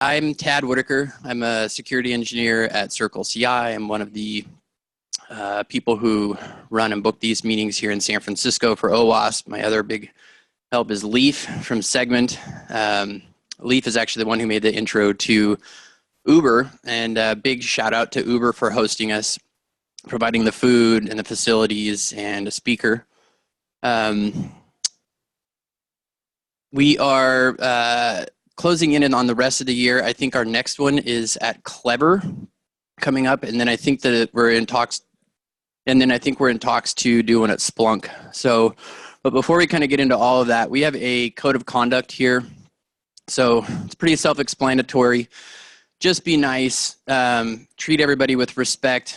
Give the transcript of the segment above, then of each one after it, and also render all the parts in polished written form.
I'm Tad Whitaker. I'm a security engineer at Circle CI. I'm one of the people who run and book these meetings here in San Francisco for OWASP. My other big help is Leif from Segment. Leif is actually the one who made the intro to Uber, and a big shout out to Uber for hosting us, providing the food and the facilities and a speaker. We are closing in on the rest of the year. I think our next one is at Clever coming up, and then I think that we're in talks. And then I think we're in talks to do one at Splunk. So, but before we kind of get into all of that, we have a code of conduct here. So it's pretty self-explanatory. Just be nice. Treat everybody with respect.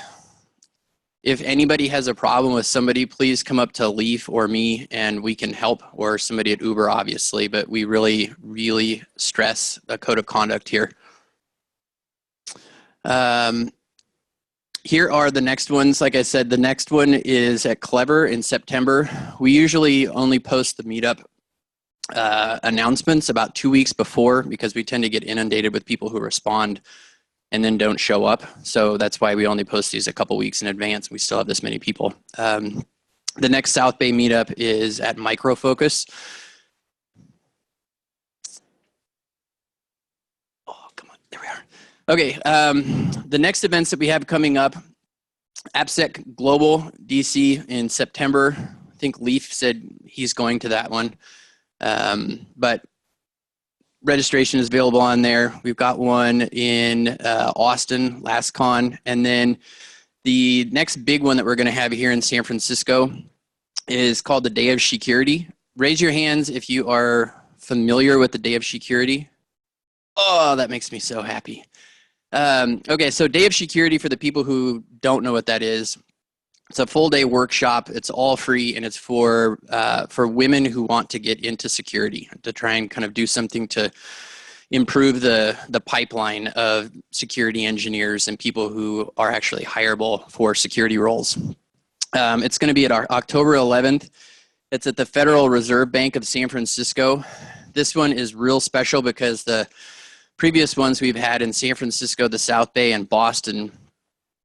If anybody has a problem with somebody, please come up to Leif or me and we can help, or somebody at Uber, obviously, but we really, really stress a code of conduct here. Here are the next ones. Like I said, the next one is at Clever in September. We usually only post the meetup announcements about 2 weeks before, because we tend to get inundated with people who respond and then don't show up. So that's why we only post these a couple weeks in advance. We still have this many people. The next South Bay meetup is at Micro Focus. Oh, come on, there we are. Okay, the next events that we have coming up, AppSec Global DC in September. I think Leif said he's going to that one. But registration is available on there. We've got one in Austin, last con. And then the next big one that we're going to have here in San Francisco is called the Day of Security. Raise your hands if you are familiar with the Day of Security. Oh, that makes me so happy. Okay, so Day of Security, for the people who don't know what that is, it's a full day workshop. It's all free, and it's for women who want to get into security, to try and kind of do something to improve the pipeline of security engineers and people who are actually hireable for security roles. It's going to be at our October 11th. It's at the Federal Reserve Bank of San Francisco. This one is real special because the previous ones we've had in San Francisco, the South Bay, and Boston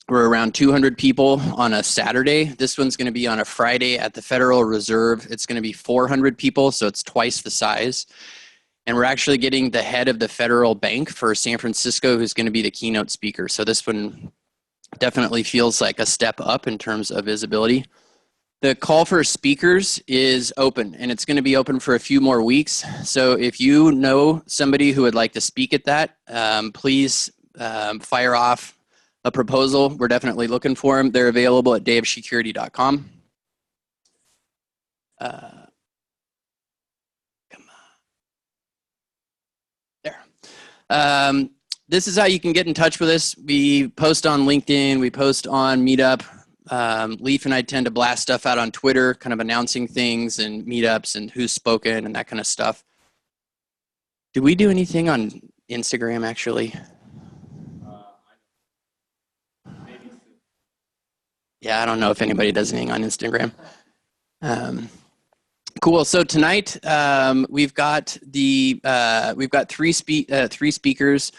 were around 200 people on a Saturday. This one's going to be on a Friday at the Federal Reserve. It's going to be 400 people, so it's twice the size. And we're actually getting the head of the federal bank for San Francisco, who's going to be the keynote speaker. So this one definitely feels like a step up in terms of visibility. The call for speakers is open, and it's going to be open for a few more weeks. So if you know somebody who would like to speak at that, please fire off a proposal. We're definitely looking for them. They're available at dayofsecurity.com. Come on. There. This is how you can get in touch with us. We post on LinkedIn. We post on Meetup. Leif and I tend to blast stuff out on Twitter, kind of announcing things and meetups and who's spoken and that kind of stuff. Do we do anything on Instagram, actually? Yeah, I don't know if anybody does anything on Instagram. Cool. So tonight we've got three speakers.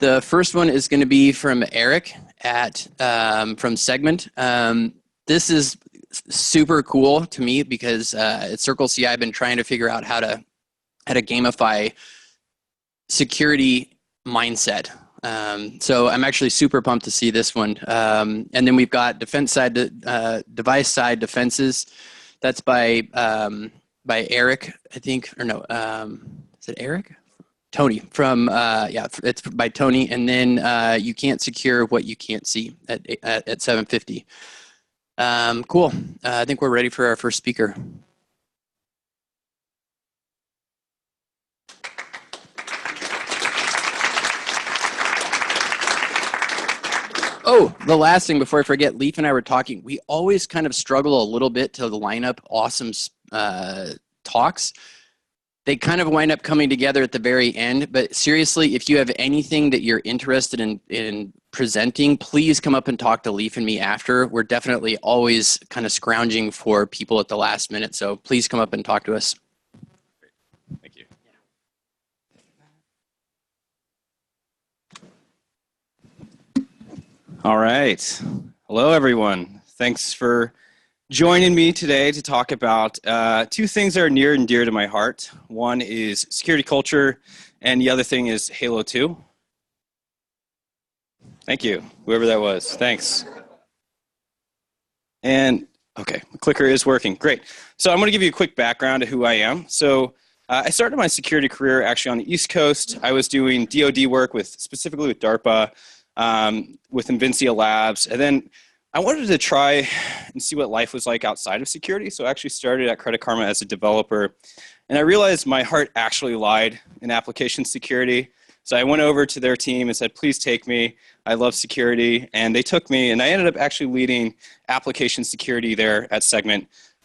The first one is going to be from Eric from Segment. This is super cool to me because at Circle CI I've been trying to figure out how to gamify security mindset. So I'm actually super pumped to see this one. And then we've got device side defenses. That's by Eric, I think, or no, is it Eric? Tony from, yeah, it's by Tony. And then you can't secure what you can't see at 7:50. Cool. I think we're ready for our first speaker. Oh, the last thing before I forget, Leif and I were talking, we always kind of struggle a little bit to line up awesome talks. They kind of wind up coming together at the very end, but seriously, if you have anything that you're interested in presenting, please come up and talk to Leif and me after. We're definitely always kind of scrounging for people at the last minute, so please come up and talk to us. Thank you. All right. Hello, everyone. Thanks for joining me today to talk about two things that are near and dear to my heart. One is security culture, and the other thing is Halo 2. Thank you, whoever that was. Thanks. And okay, the clicker is working. Great. So I'm going to give you a quick background of who I am. So I started my security career actually on the East Coast. I was doing DoD work specifically with DARPA, with Invincia Labs, and then I wanted to try and see what life was like outside of security. So I actually started at Credit Karma as a developer, and I realized my heart actually lied in application security. So I went over to their team and said, please take me. I love security. And they took me, and I ended up actually leading application security there at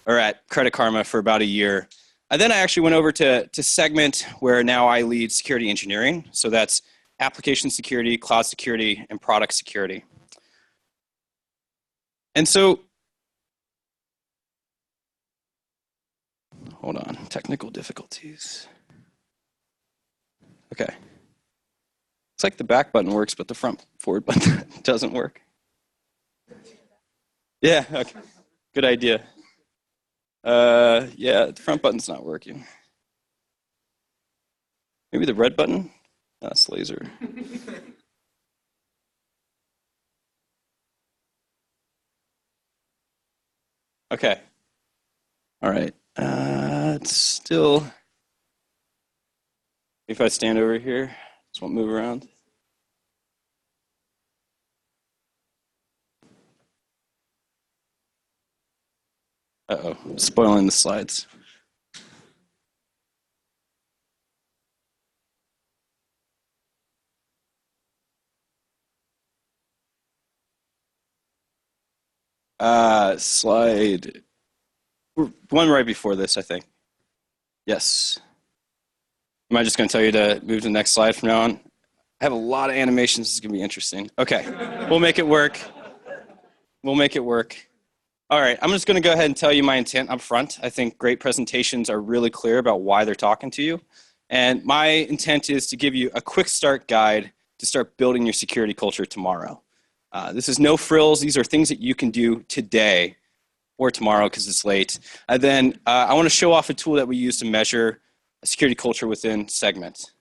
at Credit Karma for about a year. And then I actually went over to Segment, where now I lead security engineering. So that's application security, cloud security, and product security. And so, hold on, technical difficulties. Okay. It's like the back button works, but the forward button doesn't work. Yeah, okay. Good idea. Yeah, the front button's not working. Maybe the red button? That's laser. Okay. All right. It's still, if I stand over here, just won't move around. Uh-oh, spoiling the slides. Slide, one right before this, I think. Yes. Am I just going to tell you to move to the next slide from now on? I have a lot of animations. This is going to be interesting. Okay, we'll make it work. We'll make it work. All right, I'm just going to go ahead and tell you my intent up front. I think great presentations are really clear about why they're talking to you. And my intent is to give you a quick start guide to start building your security culture tomorrow. This is no frills. These are things that you can do today or tomorrow because it's late. And then I want to show off a tool that we use to measure a security culture within Segment.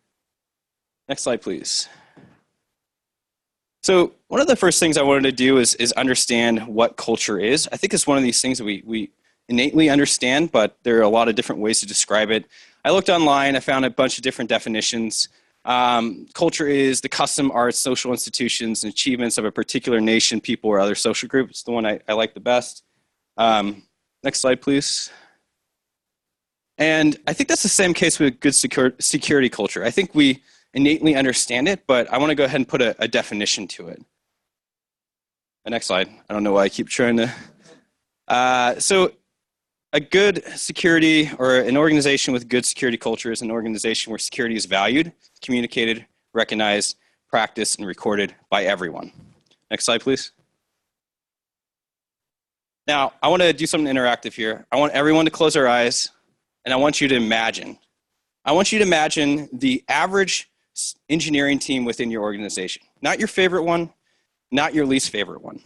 Next slide, please. So one of the first things I wanted to do is understand what culture is. I think it's one of these things that we innately understand, but there are a lot of different ways to describe it. I looked online. I found a bunch of different definitions. Culture is the custom, arts, social institutions, and achievements of a particular nation, people, or other social group. It's the one I like the best. Next slide, please. And I think that's the same case with good security culture. I think we innately understand it, but I want to go ahead and put a definition to it. The next slide. I don't know why I keep trying to. So a good security, or an organization with good security culture, is an organization where security is valued, communicated, recognized, practiced, and recorded by everyone. Next slide, please. Now, I want to do something interactive here. I want everyone to close their eyes, and I want you to imagine. I want you to imagine the average engineering team within your organization. Not your favorite one, not your least favorite one.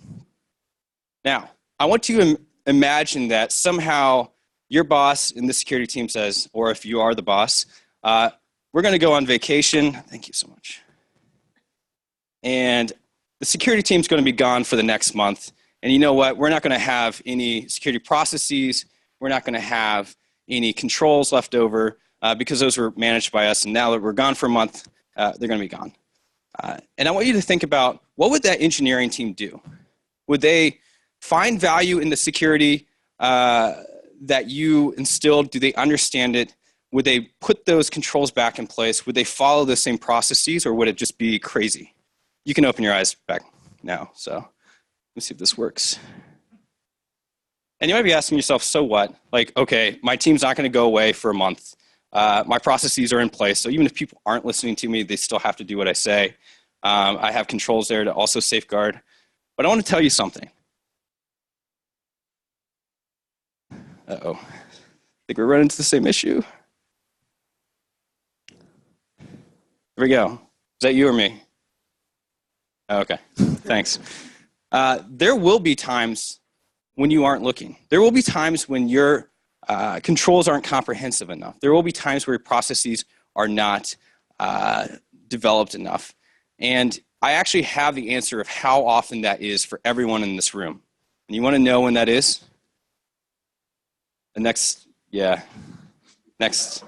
Now, I want you to imagine that somehow your boss in the security team says, or if you are the boss, we're going to go on vacation. Thank you so much. And the security team's going to be gone for the next month. And you know what? We're not going to have any security processes. We're not going to have any controls left over because those were managed by us. And now that we're gone for a month, they're going to be gone. And I want you to think about, what would that engineering team do? Would they find value in the security that you instilled? Do they understand it? Would they put those controls back in place? Would they follow the same processes, or would it just be crazy? You can open your eyes back now. So let's see if this works. And you might be asking yourself, so what? Like, okay, my team's not going to go away for a month. My processes are in place. So even if people aren't listening to me, they still have to do what I say. I have controls there to also safeguard. But I want to tell you something. Uh-oh. I think we're running into the same issue. Here we go. Is that you or me? Oh, okay, thanks. there will be times when you aren't looking. There will be times when your controls aren't comprehensive enough. There will be times where your processes are not developed enough. And I actually have the answer of how often that is for everyone in this room. And you want to know when that is? The next, yeah, next.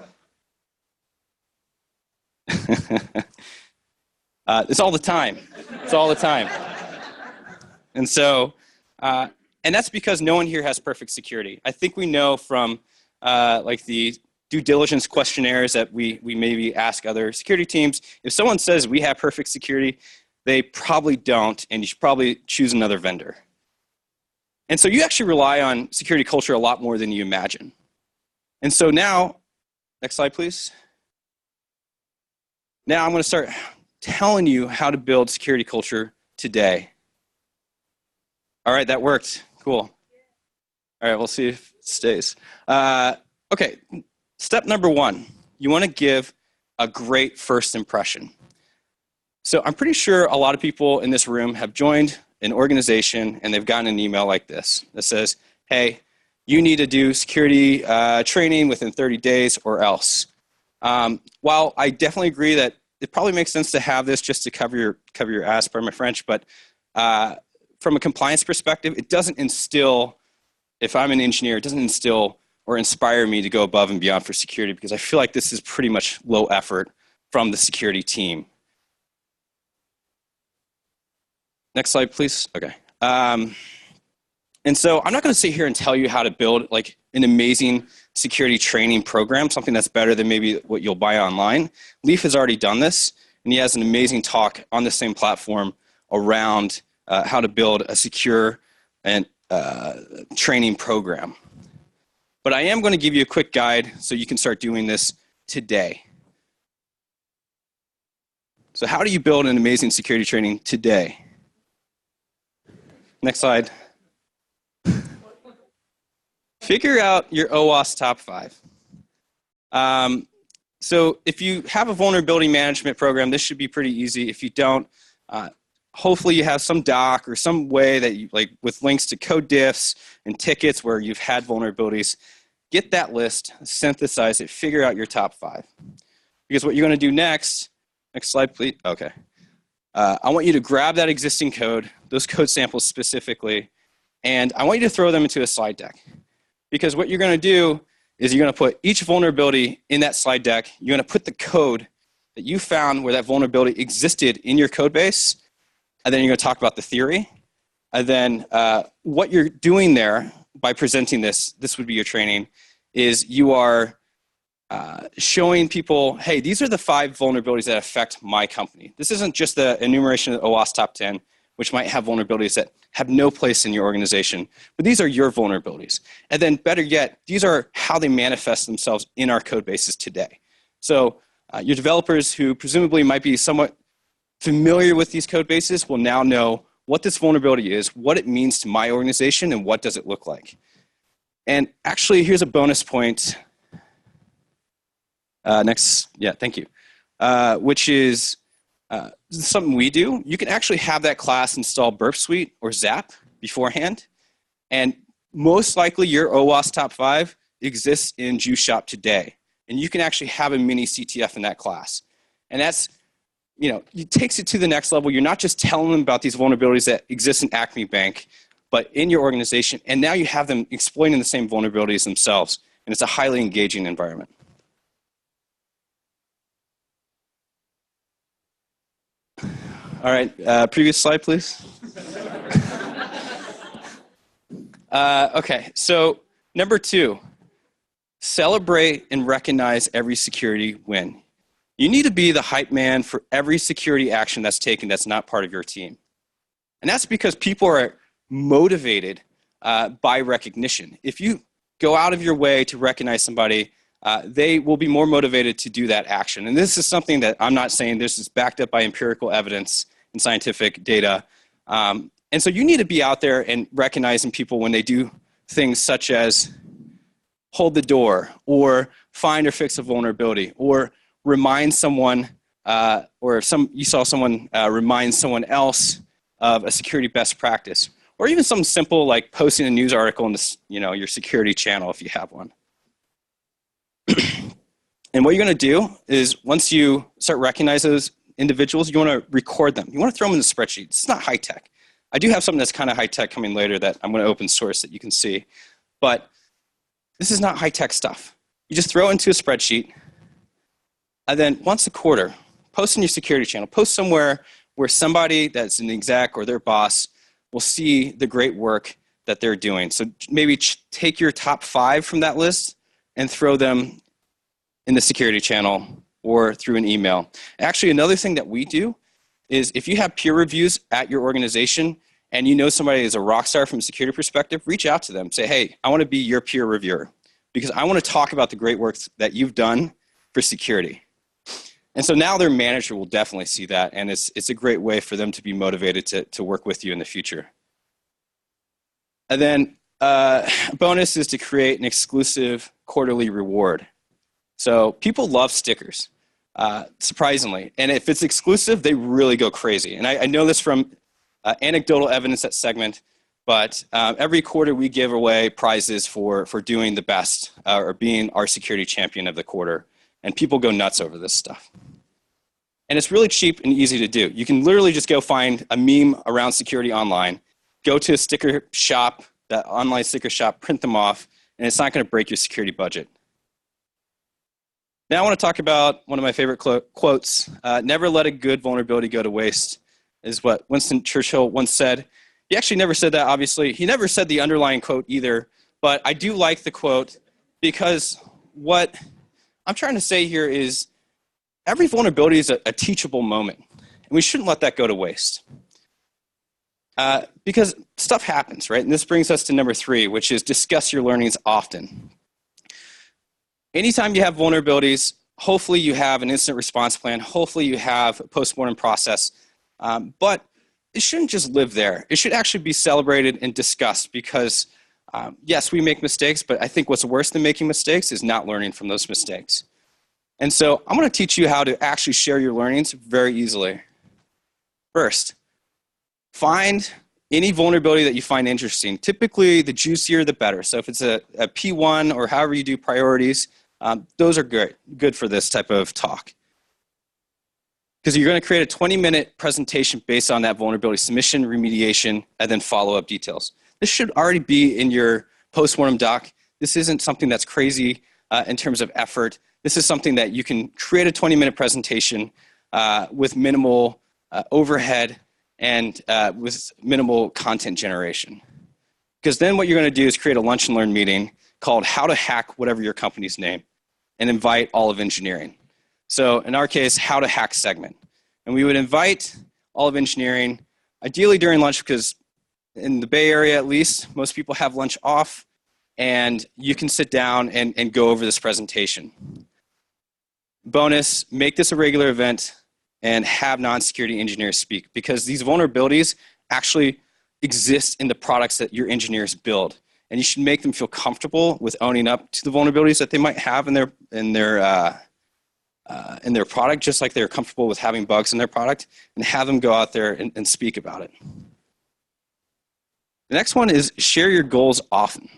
It's all the time. It's all the time. And so, and that's because no one here has perfect security. I think we know from like the due diligence questionnaires that we maybe ask other security teams, if someone says we have perfect security, they probably don't, and you should probably choose another vendor. And so you actually rely on security culture a lot more than you imagine. And so now, next slide, please. Now I'm going to start telling you how to build security culture today. All right, that worked. Cool. All right, we'll see if it stays. Okay, step number 1. You want to give a great first impression. So I'm pretty sure a lot of people in this room have joined an organization and they've gotten an email like this that says, hey, you need to do security training within 30 days or else. While I definitely agree that it probably makes sense to have this just to cover your ass, pardon my French, but from a compliance perspective, it doesn't instill, if I'm an engineer, it doesn't instill or inspire me to go above and beyond for security, because I feel like this is pretty much low effort from the security team. Next slide, please. Okay. And so I'm not going to sit here and tell you how to build like an amazing security training program, something that's better than maybe what you'll buy online. Leif has already done this, and he has an amazing talk on the same platform around how to build a secure and training program. But I am going to give you a quick guide so you can start doing this today. So how do you build an amazing security training today? Next slide. Figure out your OWASP top 5. So if you have a vulnerability management program, this should be pretty easy. If you don't, hopefully you have some doc or some way that you, like with links to code diffs and tickets where you've had vulnerabilities. Get that list, synthesize it, figure out your top 5. Because what you're going to do next slide, please. Okay. I want you to grab that existing code, those code samples specifically, and I want you to throw them into a slide deck. Because what you're going to do is you're going to put each vulnerability in that slide deck. You're going to put the code that you found where that vulnerability existed in your code base, and then you're going to talk about the theory. And then what you're doing there by presenting this would be your training, is you are showing people, hey, these are the 5 vulnerabilities that affect my company. This isn't just the enumeration of the OWASP top 10, which might have vulnerabilities that have no place in your organization, but these are your vulnerabilities. And then better yet, these are how they manifest themselves in our code bases today. So your developers who presumably might be somewhat familiar with these code bases will now know what this vulnerability is, what it means to my organization, and what does it look like. And actually, here's a bonus point. Next, yeah, thank you. Which is something we do. You can actually have that class install Burp Suite or Zap beforehand. And most likely your OWASP top 5 exists in Juice Shop today. And you can actually have a mini CTF in that class. And that's, it takes it to the next level. You're not just telling them about these vulnerabilities that exist in Acme Bank, but in your organization. And now you have them exploiting the same vulnerabilities themselves. And it's a highly engaging environment. All right, previous slide, please. Okay, so number 2, celebrate and recognize every security win. You need to be the hype man for every security action that's taken that's not part of your team. And that's because people are motivated by recognition. If you go out of your way to recognize somebody, they will be more motivated to do that action. And this is something that I'm not saying, this is backed up by empirical evidence and scientific data. And so you need to be out there and recognizing people when they do things such as hold the door, or find or fix a vulnerability, or remind someone, or if you saw someone remind someone else of a security best practice, or even something simple like posting a news article in this, your security channel if you have one. And what you're going to do is once you start recognizing those individuals, you want to record them. You want to throw them in the spreadsheet. It's not high tech. I do have something that's kind of high tech coming later that I'm going to open source that you can see. But this is not high tech stuff. You just throw it into a spreadsheet. And then once a quarter, post in your security channel. Post somewhere where somebody that's an exec or their boss will see the great work that they're doing. So maybe take your top 5 from that list and throw them in the security channel or through an email. Actually, another thing that we do is if you have peer reviews at your organization and you know somebody is a rock star from a security perspective, reach out to them. Say, hey, I want to be your peer reviewer because I want to talk about the great work that you've done for security. And so now their manager will definitely see that, and it's a great way for them to be motivated to work with you in the future. And then a bonus is to create an exclusive quarterly reward. So people love stickers, surprisingly. And if it's exclusive, they really go crazy. And I know this from anecdotal evidence at Segment, but every quarter we give away prizes for doing the best or being our security champion of the quarter. And people go nuts over this stuff. And it's really cheap and easy to do. You can literally just go find a meme around security online, go to a sticker shop, that online sticker shop, print them off, and it's not going to break your security budget. Now I want to talk about one of my favorite quotes. Never let a good vulnerability go to waste is what Winston Churchill once said. He actually never said that, obviously. He never said the underlying quote either, but I do like the quote because what I'm trying to say here is every vulnerability is a teachable moment, and we shouldn't let that go to waste. Because stuff happens, right? And this brings us to number 3, which is discuss your learnings often. Anytime you have vulnerabilities, hopefully you have an incident response plan. Hopefully you have a postmortem process. But it shouldn't just live there. It should actually be celebrated and discussed because, yes, we make mistakes, but I think what's worse than making mistakes is not learning from those mistakes. And so I'm going to teach you how to actually share your learnings very easily. First, find any vulnerability that you find interesting. Typically, the juicier, the better. So if it's a P1 or however you do priorities, those are good for this type of talk. Because you're going to create a 20-minute presentation based on that vulnerability, submission, remediation, and then follow-up details. This should already be in your postmortem doc. This isn't something that's crazy in terms of effort. This is something that you can create a 20-minute presentation with minimal overhead and with minimal content generation. Because then what you're going to do is create a lunch and learn meeting called How to Hack Whatever Your Company's Name and invite all of engineering. So in our case, How to Hack Segment. And we would invite all of engineering, ideally during lunch because in the Bay Area at least, most people have lunch off and you can sit down and go over this presentation. Bonus, make this a regular event and have non-security engineers speak because these vulnerabilities actually exist in the products that your engineers build. And you should make them feel comfortable with owning up to the vulnerabilities that they might have in their product, just like they're comfortable with having bugs in their product, and have them go out there and speak about it. The next one is share your goals often.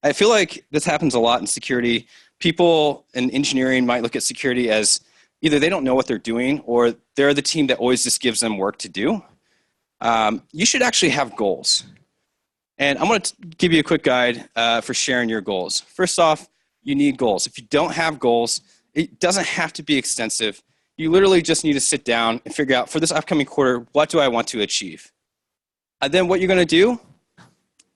I feel like this happens a lot in security. People in engineering might look at security as either they don't know what they're doing or they're the team that always just gives them work to do. You should actually have goals. And I'm going to give you a quick guide for sharing your goals. First off, you need goals. If you don't have goals, it doesn't have to be extensive. You literally just need to sit down and figure out for this upcoming quarter, what do I want to achieve? And then what you're going to do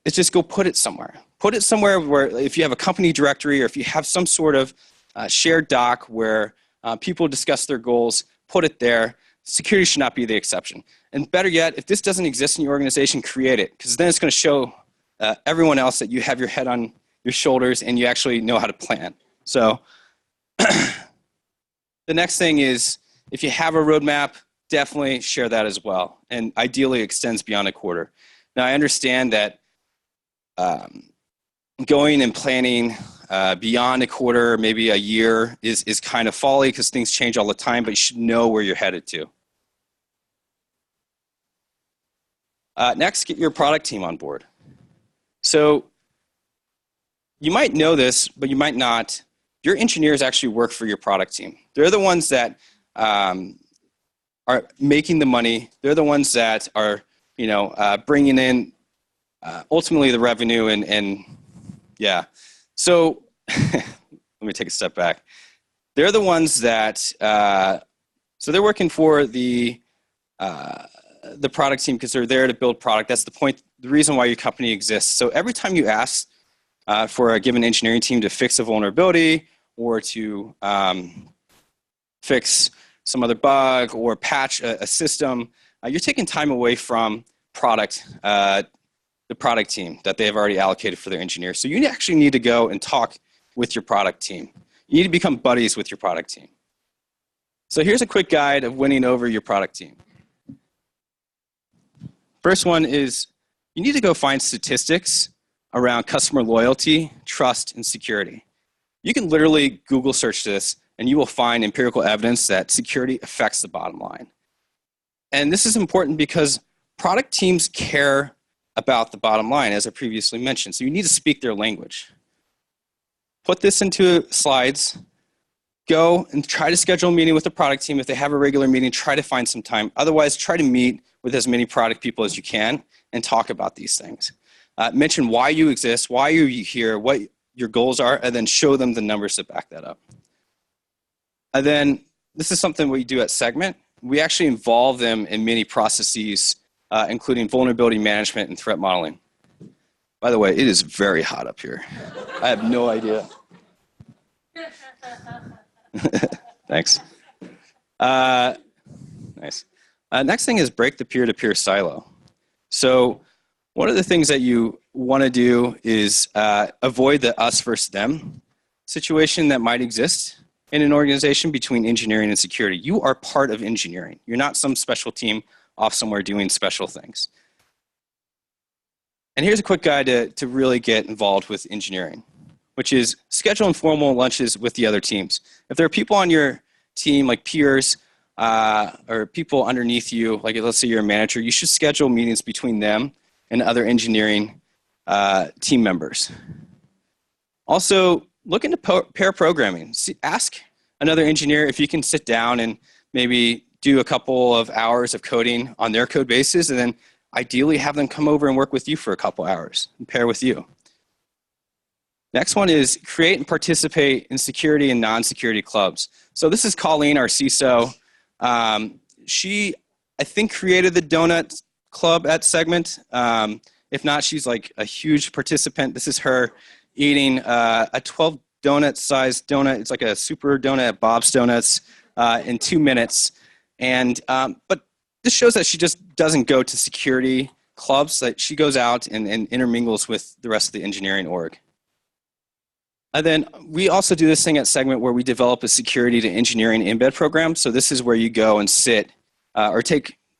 is just go put it somewhere. Put it somewhere where if you have a company directory or if you have some sort of shared doc where people discuss their goals, put it there. Security should not be the exception. And better yet, if this doesn't exist in your organization, create it, because then it's going to show everyone else that you have your head on your shoulders and you actually know how to plan. So the next thing is if you have a roadmap, definitely share that as well, and ideally extends beyond a quarter. Now, I understand that going and planning beyond a quarter, maybe a year, is kind of folly because things change all the time, but you should know where you're headed to. Next, get your product team on board. So you might know this, but you might not. Your engineers actually work for your product team. They're the ones that are making the money. They're the ones that are, bringing in ultimately the revenue and yeah. So let me take a step back. They're the ones that, so they're working for the product team because they're there to build product. That's the point, the reason why your company exists. So every time you ask for a given engineering team to fix a vulnerability or to fix some other bug or patch a system, you're taking time away from the product team that they have already allocated for their engineers. So you actually need to go and talk with your product team. You need to become buddies with your product team. So here's a quick guide of winning over your product team. First one is you need to go find statistics around customer loyalty, trust, and security. You can literally Google search this and you will find empirical evidence that security affects the bottom line. And this is important because product teams care about the bottom line, as I previously mentioned. So you need to speak their language. Put this into slides. Go and try to schedule a meeting with the product team. If they have a regular meeting, try to find some time. Otherwise, try to meet with as many product people as you can and talk about these things. Mention why you exist, why are you here, what your goals are, and then show them the numbers to back that up. And then this is something we do at Segment. We actually involve them in many processes, including vulnerability management and threat modeling. By the way, it is very hot up here. I have no idea. Thanks. Nice. Next thing is break the peer-to-peer silo. So one of the things that you want to do is avoid the us versus them situation that might exist in an organization between engineering and security. You are part of engineering. You're not some special team off somewhere doing special things. And here's a quick guide to really get involved with engineering, which is schedule informal lunches with the other teams. If there are people on your team, like peers, or people underneath you, like let's say you're a manager, you should schedule meetings between them and other engineering team members. Also, look into pair programming. Ask another engineer if you can sit down and maybe do a couple of hours of coding on their code bases, and then ideally have them come over and work with you for a couple hours and pair with you. Next one is create and participate in security and non-security clubs. So this is Colleen, our CISO. She, I think, created the donut club at Segment. If not, she's like a huge participant. This is her eating a 12 donut sized donut. It's like a super donut at Bob's Donuts in 2 minutes. And but this shows that she just doesn't go to security clubs, that she goes out and intermingles with the rest of the engineering org. And then we also do this thing at Segment where we develop a security to engineering embed program. So this is where you go and sit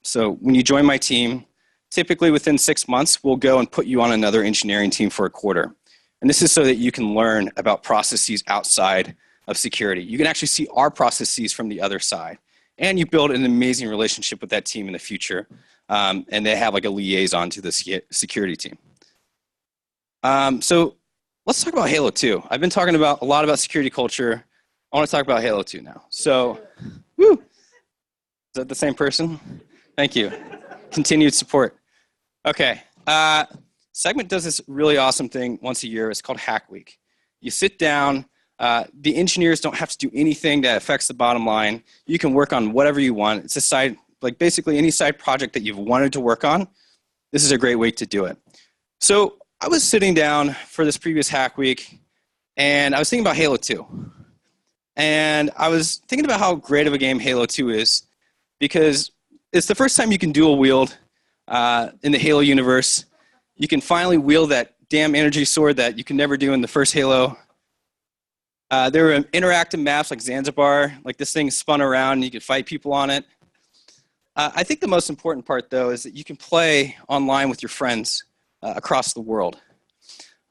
so when you join my team, typically within 6 months, we'll go and put you on another engineering team for a quarter. And this is so that you can learn about processes outside of security. You can actually see our processes from the other side. And you build an amazing relationship with that team in the future. And they have like a liaison to the security team. So let's talk about Halo 2. I've been talking a lot about security culture. I want to talk about Halo 2 now. So, woo! Is that the same person? Thank you. Continued support. Okay. Segment does this really awesome thing once a year. It's called Hack Week. You sit down. The engineers don't have to do anything that affects the bottom line. You can work on whatever you want. It's a side, like basically any side project that you've wanted to work on. This is a great way to do it. So I was sitting down for this previous Hack Week, and I was thinking about Halo 2. And I was thinking about how great of a game Halo 2 is, because it's the first time you can dual wield in the Halo universe. You can finally wield that damn energy sword that you can never do in the first Halo. There were interactive maps like Zanzibar, like this thing spun around and you could fight people on it. I think the most important part, though, is that you can play online with your friends across the world.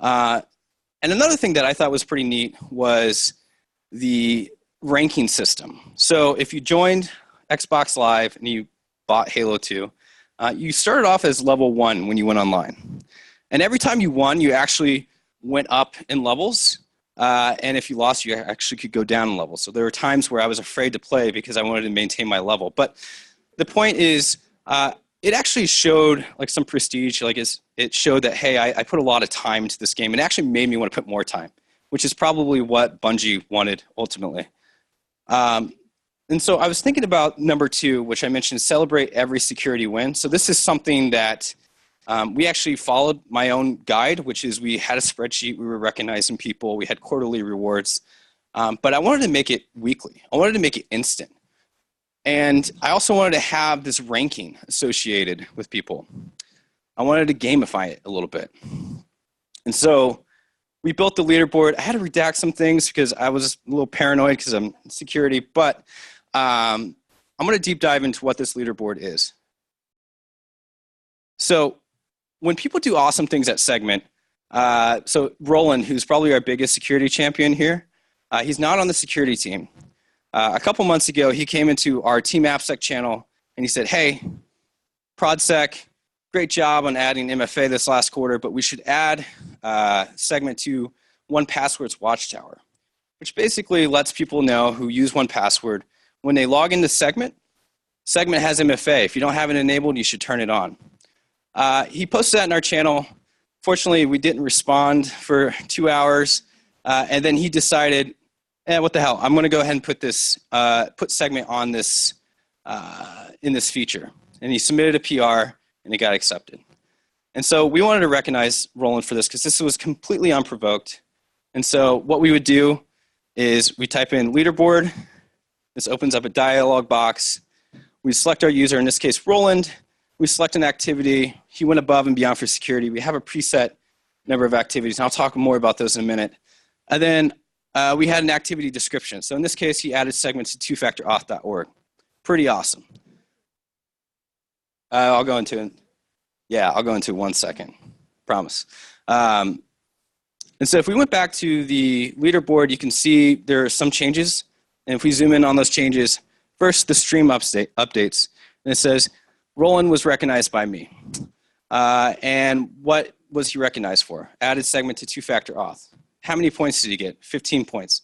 And another thing that I thought was pretty neat was the ranking system. So if you joined Xbox Live and you bought Halo 2, you started off as level 1 when you went online. And every time you won, you actually went up in levels. And if you lost, you actually could go down in levels. So there were times where I was afraid to play because I wanted to maintain my level. But the point is, it actually showed like some prestige. Like it showed that, hey, I put a lot of time into this game. It actually made me want to put more time, which is probably what Bungie wanted ultimately. And so I was thinking about number 2, which I mentioned, celebrate every security win. So this is something that we actually followed my own guide, which is we had a spreadsheet, we were recognizing people, we had quarterly rewards, but I wanted to make it weekly. I wanted to make it instant. And I also wanted to have this ranking associated with people. I wanted to gamify it a little bit. And so we built the leaderboard. I had to redact some things because I was a little paranoid because I'm in security, but I'm going to deep dive into what this leaderboard is. So when people do awesome things at Segment, so Roland, who's probably our biggest security champion here, he's not on the security team. A couple months ago, he came into our Team AppSec channel and he said, hey, ProdSec, great job on adding MFA this last quarter, but we should add Segment to 1Password's Watchtower, which basically lets people know who use 1Password when they log into Segment. Segment has MFA. If you don't have it enabled, you should turn it on. He posted that in our channel. Fortunately, we didn't respond for 2 hours, and then he decided, what the hell? I'm going to go ahead and put this, put Segment on this in this feature. And he submitted a PR, and it got accepted. And so we wanted to recognize Roland for this because this was completely unprovoked. And so what we would do is we type in leaderboard. This opens up a dialog box. We select our user, in this case, Roland. We select an activity. He went above and beyond for security. We have a preset number of activities, and I'll talk more about those in a minute. And then we had an activity description. So in this case, he added segments to twofactorauth.org. Pretty awesome. I'll go into it. Yeah, I'll go into it 1 second. Promise. And so if we went back to the leaderboard, you can see there are some changes. And if we zoom in on those changes, first the stream updates. And it says, Roland was recognized by me. And what was he recognized for? Added segment to two-factor auth. How many points did he get? 15 points.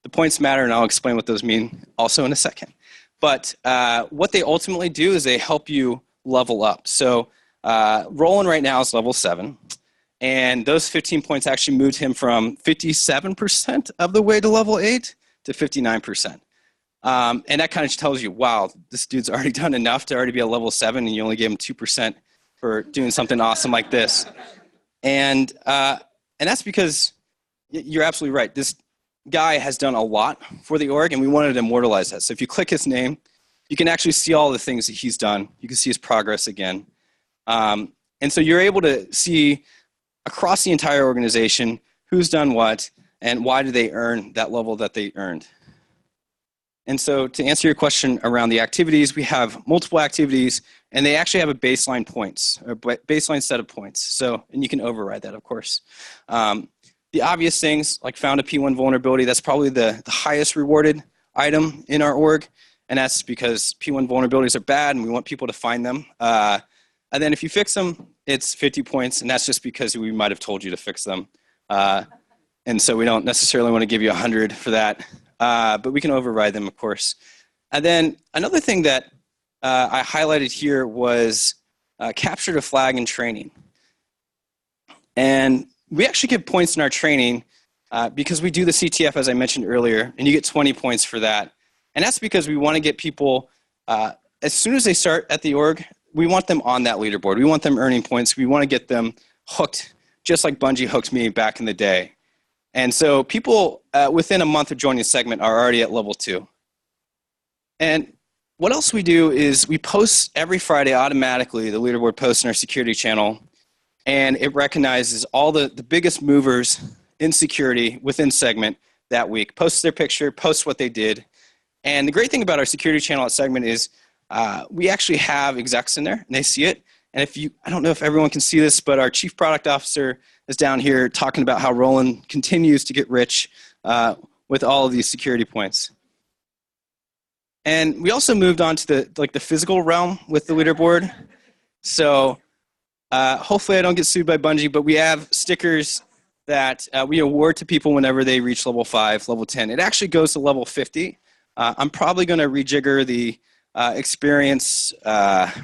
The points matter, and I'll explain what those mean also in a second. But what they ultimately do is they help you level up. So Roland right now is level 7. And those 15 points actually moved him from 57% of the way to level 8 to 59%. And that kind of tells you, wow, this dude's already done enough to already be a level 7, and you only gave him 2% for doing something awesome like this. And that's because you're absolutely right. This guy has done a lot for the org, and we wanted to immortalize that. So if you click his name, you can actually see all the things that he's done. You can see his progress again. And so you're able to see across the entire organization who's done what and why do they earn that level that they earned. And so to answer your question around the activities, we have multiple activities, and they actually have a baseline points, or baseline set of points. So, and you can override that, of course. The obvious things, like found a P1 vulnerability, that's probably the highest rewarded item in our org, and that's because P1 vulnerabilities are bad, and we want people to find them. And then if you fix them, it's 50 points, and that's just because we might have told you to fix them. And so we don't necessarily want to give you 100 for that. But we can override them, of course. And then another thing that I highlighted here was capture the flag in training. And we actually get points in our training because we do the CTF, as I mentioned earlier, and you get 20 points for that. And that's because we want to get people, as soon as they start at the org, we want them on that leaderboard. We want them earning points. We want to get them hooked, just like Bungie hooked me back in the day. And so people within a month of joining Segment are already at level 2. And what else we do is we post every Friday automatically, the leaderboard posts in our security channel, and it recognizes all the biggest movers in security within Segment that week, posts their picture, posts what they did. And the great thing about our security channel at Segment is we actually have execs in there, and they see it. And if you, I don't know if everyone can see this, but our chief product officer is down here talking about how Roland continues to get rich with all of these security points. And we also moved on to the physical realm with the leaderboard. So hopefully I don't get sued by Bungie, but we have stickers that we award to people whenever they reach level 5, level 10. It actually goes to level 50. I'm probably going to rejigger the experience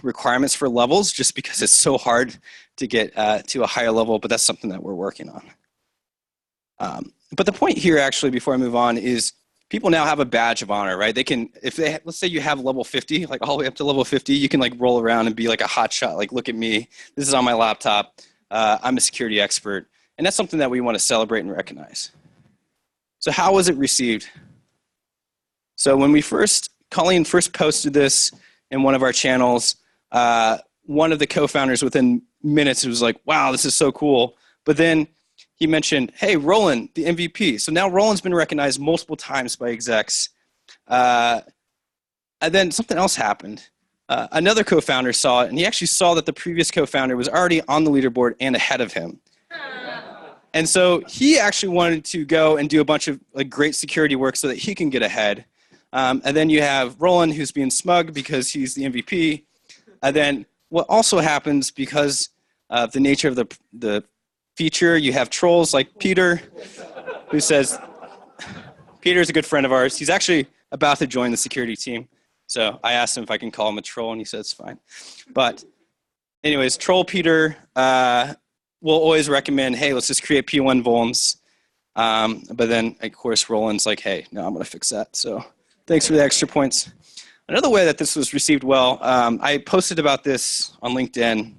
requirements for levels just because it's so hard to get to a higher level, but that's something that we're working on. But the point here actually, before I move on, is people now have a badge of honor, right? They can, if they, let's say you have level 50, like all the way up to level 50, you can like roll around and be like a hot shot, like look at me, this is on my laptop, I'm a security expert. And that's something that we want to celebrate and recognize. So how was it received? So when Colleen first posted this in one of our channels, one of the co-founders within minutes was like, wow, this is so cool. But then he mentioned, hey, Roland, the MVP. So now Roland's been recognized multiple times by execs. And then something else happened. Another co-founder saw it, and he actually saw that the previous co-founder was already on the leaderboard and ahead of him. And so he actually wanted to go and do a bunch of like great security work so that he can get ahead. And then you have Roland, who's being smug because he's the MVP. And then what also happens because of the nature of the feature, you have trolls like Peter, who says, Peter's a good friend of ours. He's actually about to join the security team. So I asked him if I can call him a troll, and he said it's fine. But anyways, troll Peter will always recommend, hey, let's just create P1 vulns. But then, of course, Roland's like, hey, no, I'm going to fix that. So thanks for the extra points. Another way that this was received well, I posted about this on LinkedIn,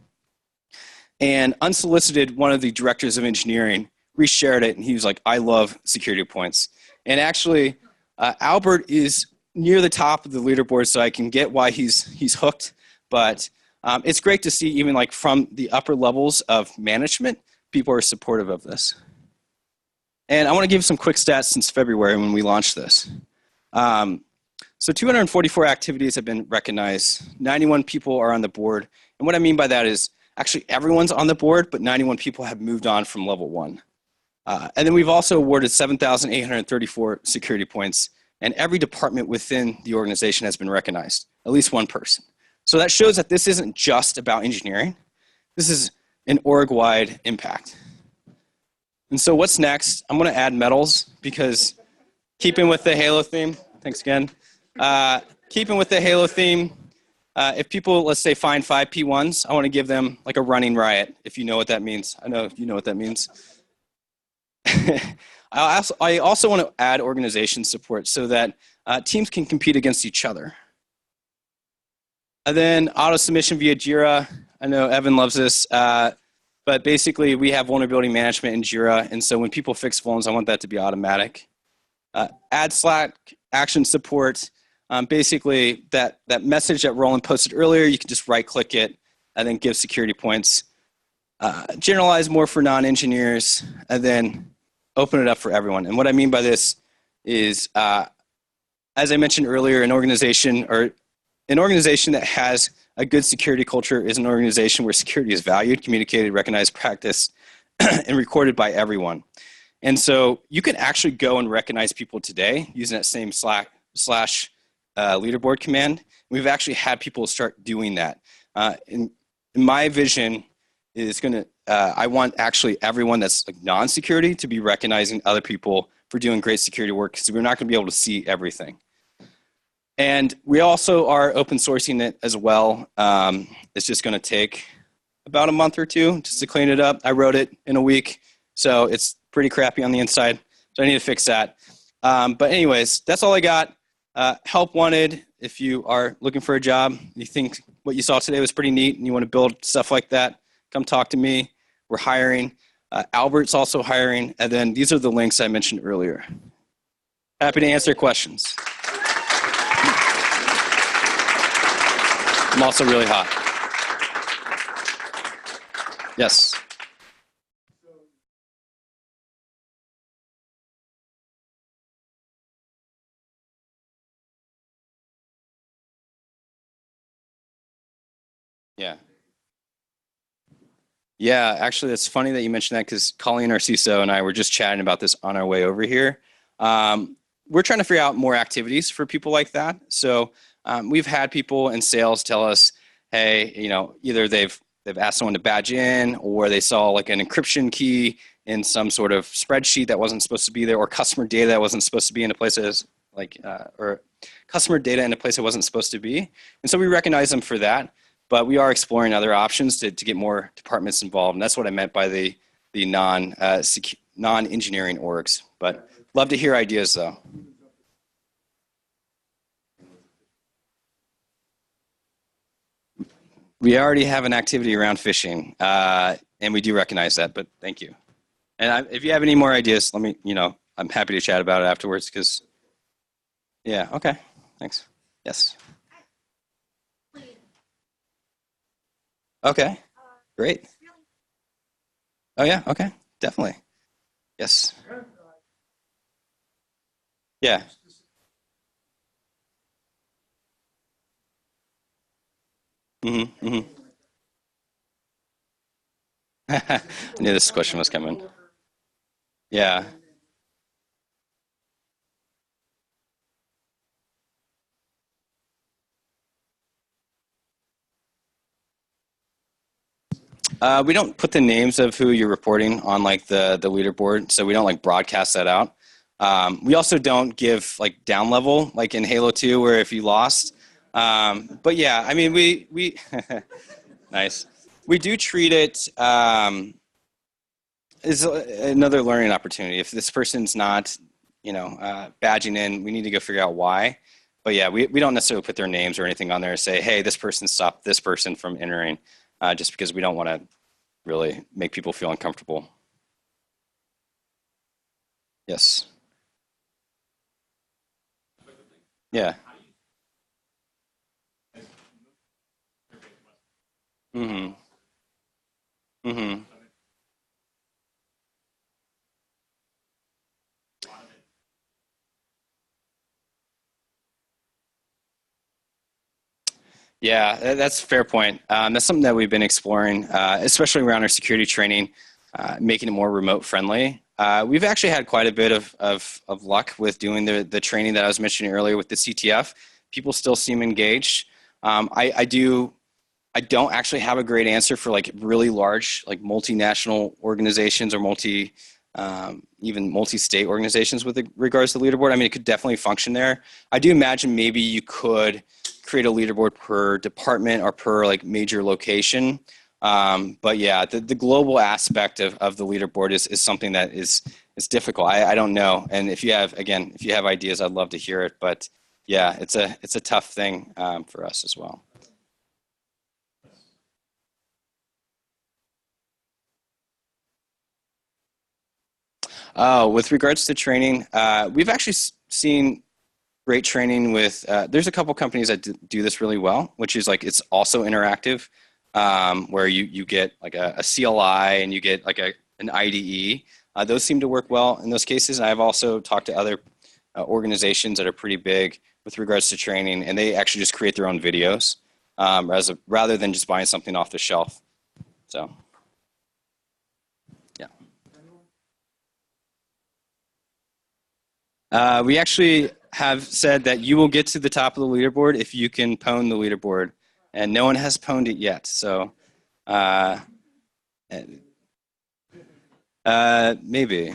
and unsolicited, one of the directors of engineering reshared it, and he was like, I love security points. And actually, Albert is near the top of the leaderboard, so I can get why he's hooked. But it's great to see even like from the upper levels of management, people are supportive of this. And I want to give some quick stats since February when we launched this. So 244 activities have been recognized. 91 people are on the board. And what I mean by that is actually everyone's on the board, but 91 people have moved on from level 1. And then we've also awarded 7,834 security points, and every department within the organization has been recognized, at least one person. So that shows that this isn't just about engineering. This is an org-wide impact. And so what's next? I'm going to add medals because keeping with the Halo theme, thanks again. Keeping with the Halo theme, if people, let's say, find 5 P1s, I want to give them like a running riot, if you know what that means. I know you know what that means. I also want to add organization support so that teams can compete against each other. And then auto submission via Jira. I know Evan loves this, but basically we have vulnerability management in Jira, and so when people fix vulns, I want that to be automatic. Add Slack action support. Basically, that message that Roland posted earlier, you can just right-click it and then give security points. Generalize more for non-engineers, and then open it up for everyone. And what I mean by this is, as I mentioned earlier, an organization that has a good security culture is an organization where security is valued, communicated, recognized, practiced, and recorded by everyone. And so you can actually go and recognize people today using that same slash leaderboard command. We've actually had people start doing that. In my vision is I want actually everyone that's like non-security to be recognizing other people for doing great security work, because we're not going to be able to see everything. And we also are open sourcing it as well. It's just going to take about a month or two just to clean it up. I wrote it in a week, so it's pretty crappy on the inside. So I need to fix that. But anyways, that's all I got. Help wanted. If you are looking for a job, you think what you saw today was pretty neat and you want to build stuff like that, come talk to me. We're hiring. Albert's also hiring. And then these are the links I mentioned earlier. Happy to answer questions. I'm also really hot. Yes. Yeah. Yeah, actually, it's funny that you mentioned that, because Colleen, our CISO, and I were just chatting about this on our way over here. We're trying to figure out more activities for people like that. So we've had people in sales tell us, hey, either they've asked someone to badge in, or they saw like an encryption key in some sort of spreadsheet that wasn't supposed to be there, or customer data that wasn't supposed to be in a place that is or customer data in a place it wasn't supposed to be. And so we recognize them for that, but we are exploring other options to get more departments involved. And that's what I meant by the non-engineering orgs. But love to hear ideas though. We already have an activity around phishing, and we do recognize that, but thank you. And if you have any more ideas, let me, I'm happy to chat about it afterwards because, yeah, okay, thanks. Yes. Okay, great. Oh yeah, okay, definitely. Yes. Yeah. Mm-hmm, mm-hmm. I knew this question was coming. Yeah. We don't put the names of who you're reporting on like the leaderboard, so we don't like broadcast that out. We also don't give like down level like in Halo 2 where if you lost. But yeah, I mean we nice. We do treat it as another learning opportunity. If this person's not, badging in, we need to go figure out why. But yeah, we don't necessarily put their names or anything on there and say, hey, this person stopped this person from entering, just because we don't want to really make people feel uncomfortable. Yes. Yeah. Mm-hmm. Mm-hmm. Yeah, that's a fair point. That's something that we've been exploring, especially around our security training, making it more remote friendly. We've actually had quite a bit of luck with doing the training that I was mentioning earlier with the CTF. People still seem engaged. I don't actually have a great answer for like really large, like multinational organizations or even multi-state organizations with regards to the leaderboard. I mean, it could definitely function there. I do imagine maybe you could create a leaderboard per department or per like major location. But yeah, the global aspect of the leaderboard is something that is difficult. I don't know. And if you have ideas, I'd love to hear it. But yeah, it's a tough thing for us as well. With regards to training, we've actually seen great training with, there's a couple companies that do this really well, which is like it's also interactive, where you get like a CLI and you get like an IDE. Those seem to work well in those cases. And I've also talked to other organizations that are pretty big with regards to training, and they actually just create their own videos rather than just buying something off the shelf. So, yeah. We actually have said that you will get to the top of the leaderboard if you can pwn the leaderboard, and no one has pwned it yet. So, maybe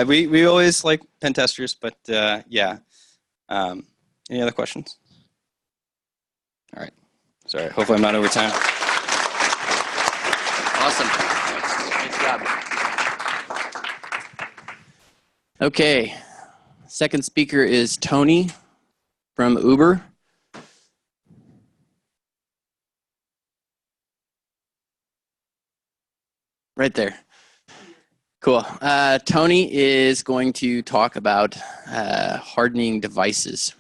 we always like pen testers, but yeah. Any other questions? All right. Sorry. Hopefully, I'm not over time. Awesome. Nice job. Okay. Second speaker is Tony from Uber. Right there. Cool. Tony is going to talk about hardening devices.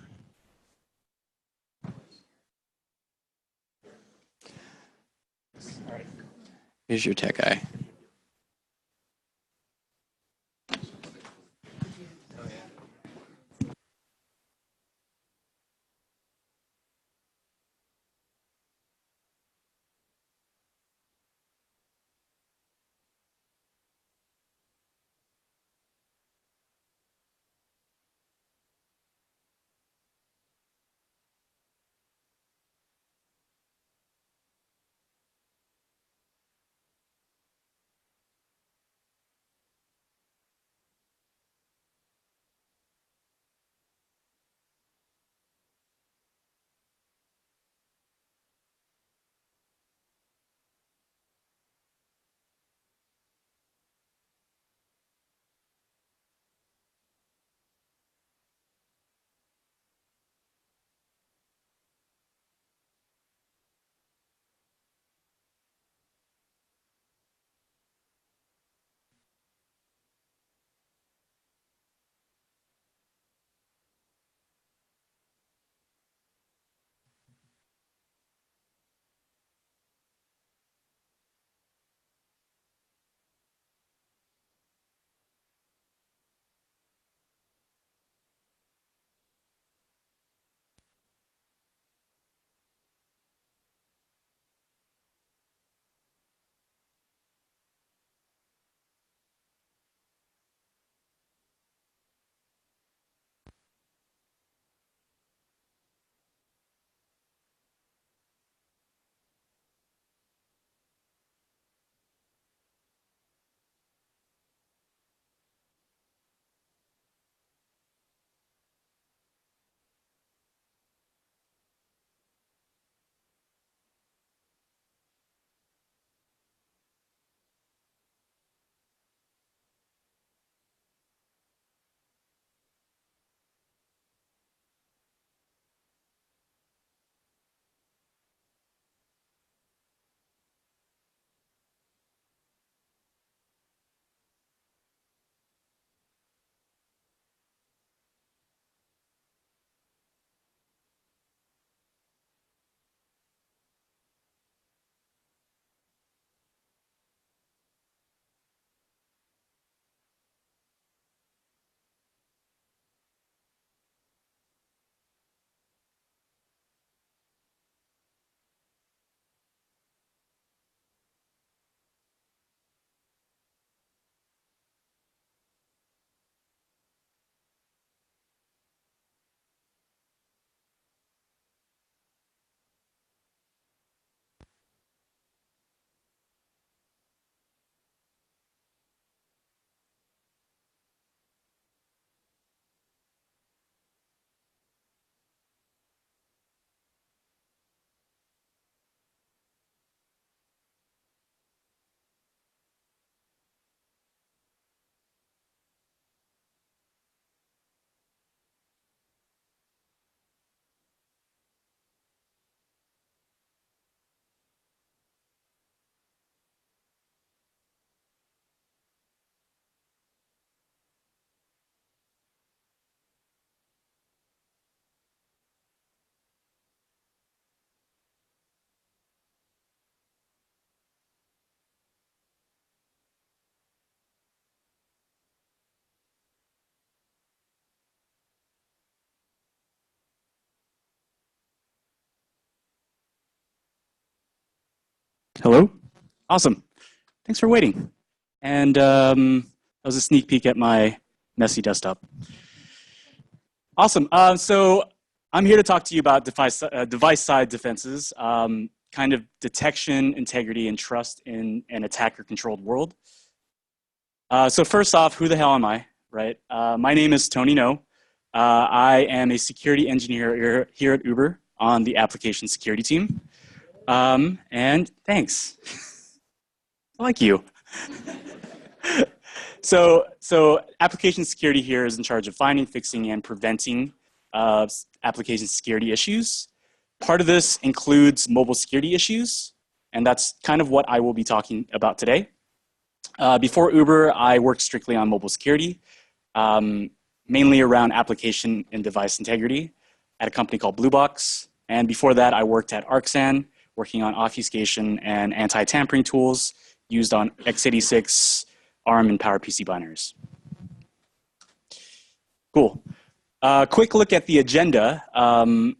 Here's your tech guy. Hello? Awesome. Thanks for waiting. And that was a sneak peek at my messy desktop. Awesome. So I'm here to talk to you about device-side defenses, kind of detection, integrity, and trust in an attacker-controlled world. So first off, who the hell am I, right? My name is Tony No. I am a security engineer here at Uber on the application security team. And thanks. I like you. So application security here is in charge of finding, fixing, and preventing application security issues. Part of this includes mobile security issues, and that's kind of what I will be talking about today. Before Uber, I worked strictly on mobile security, mainly around application and device integrity at a company called Blue Box. And before that, I worked at Arcsan, working on obfuscation and anti-tampering tools used on x86, ARM, and PowerPC binaries. Cool. Quick look at the agenda.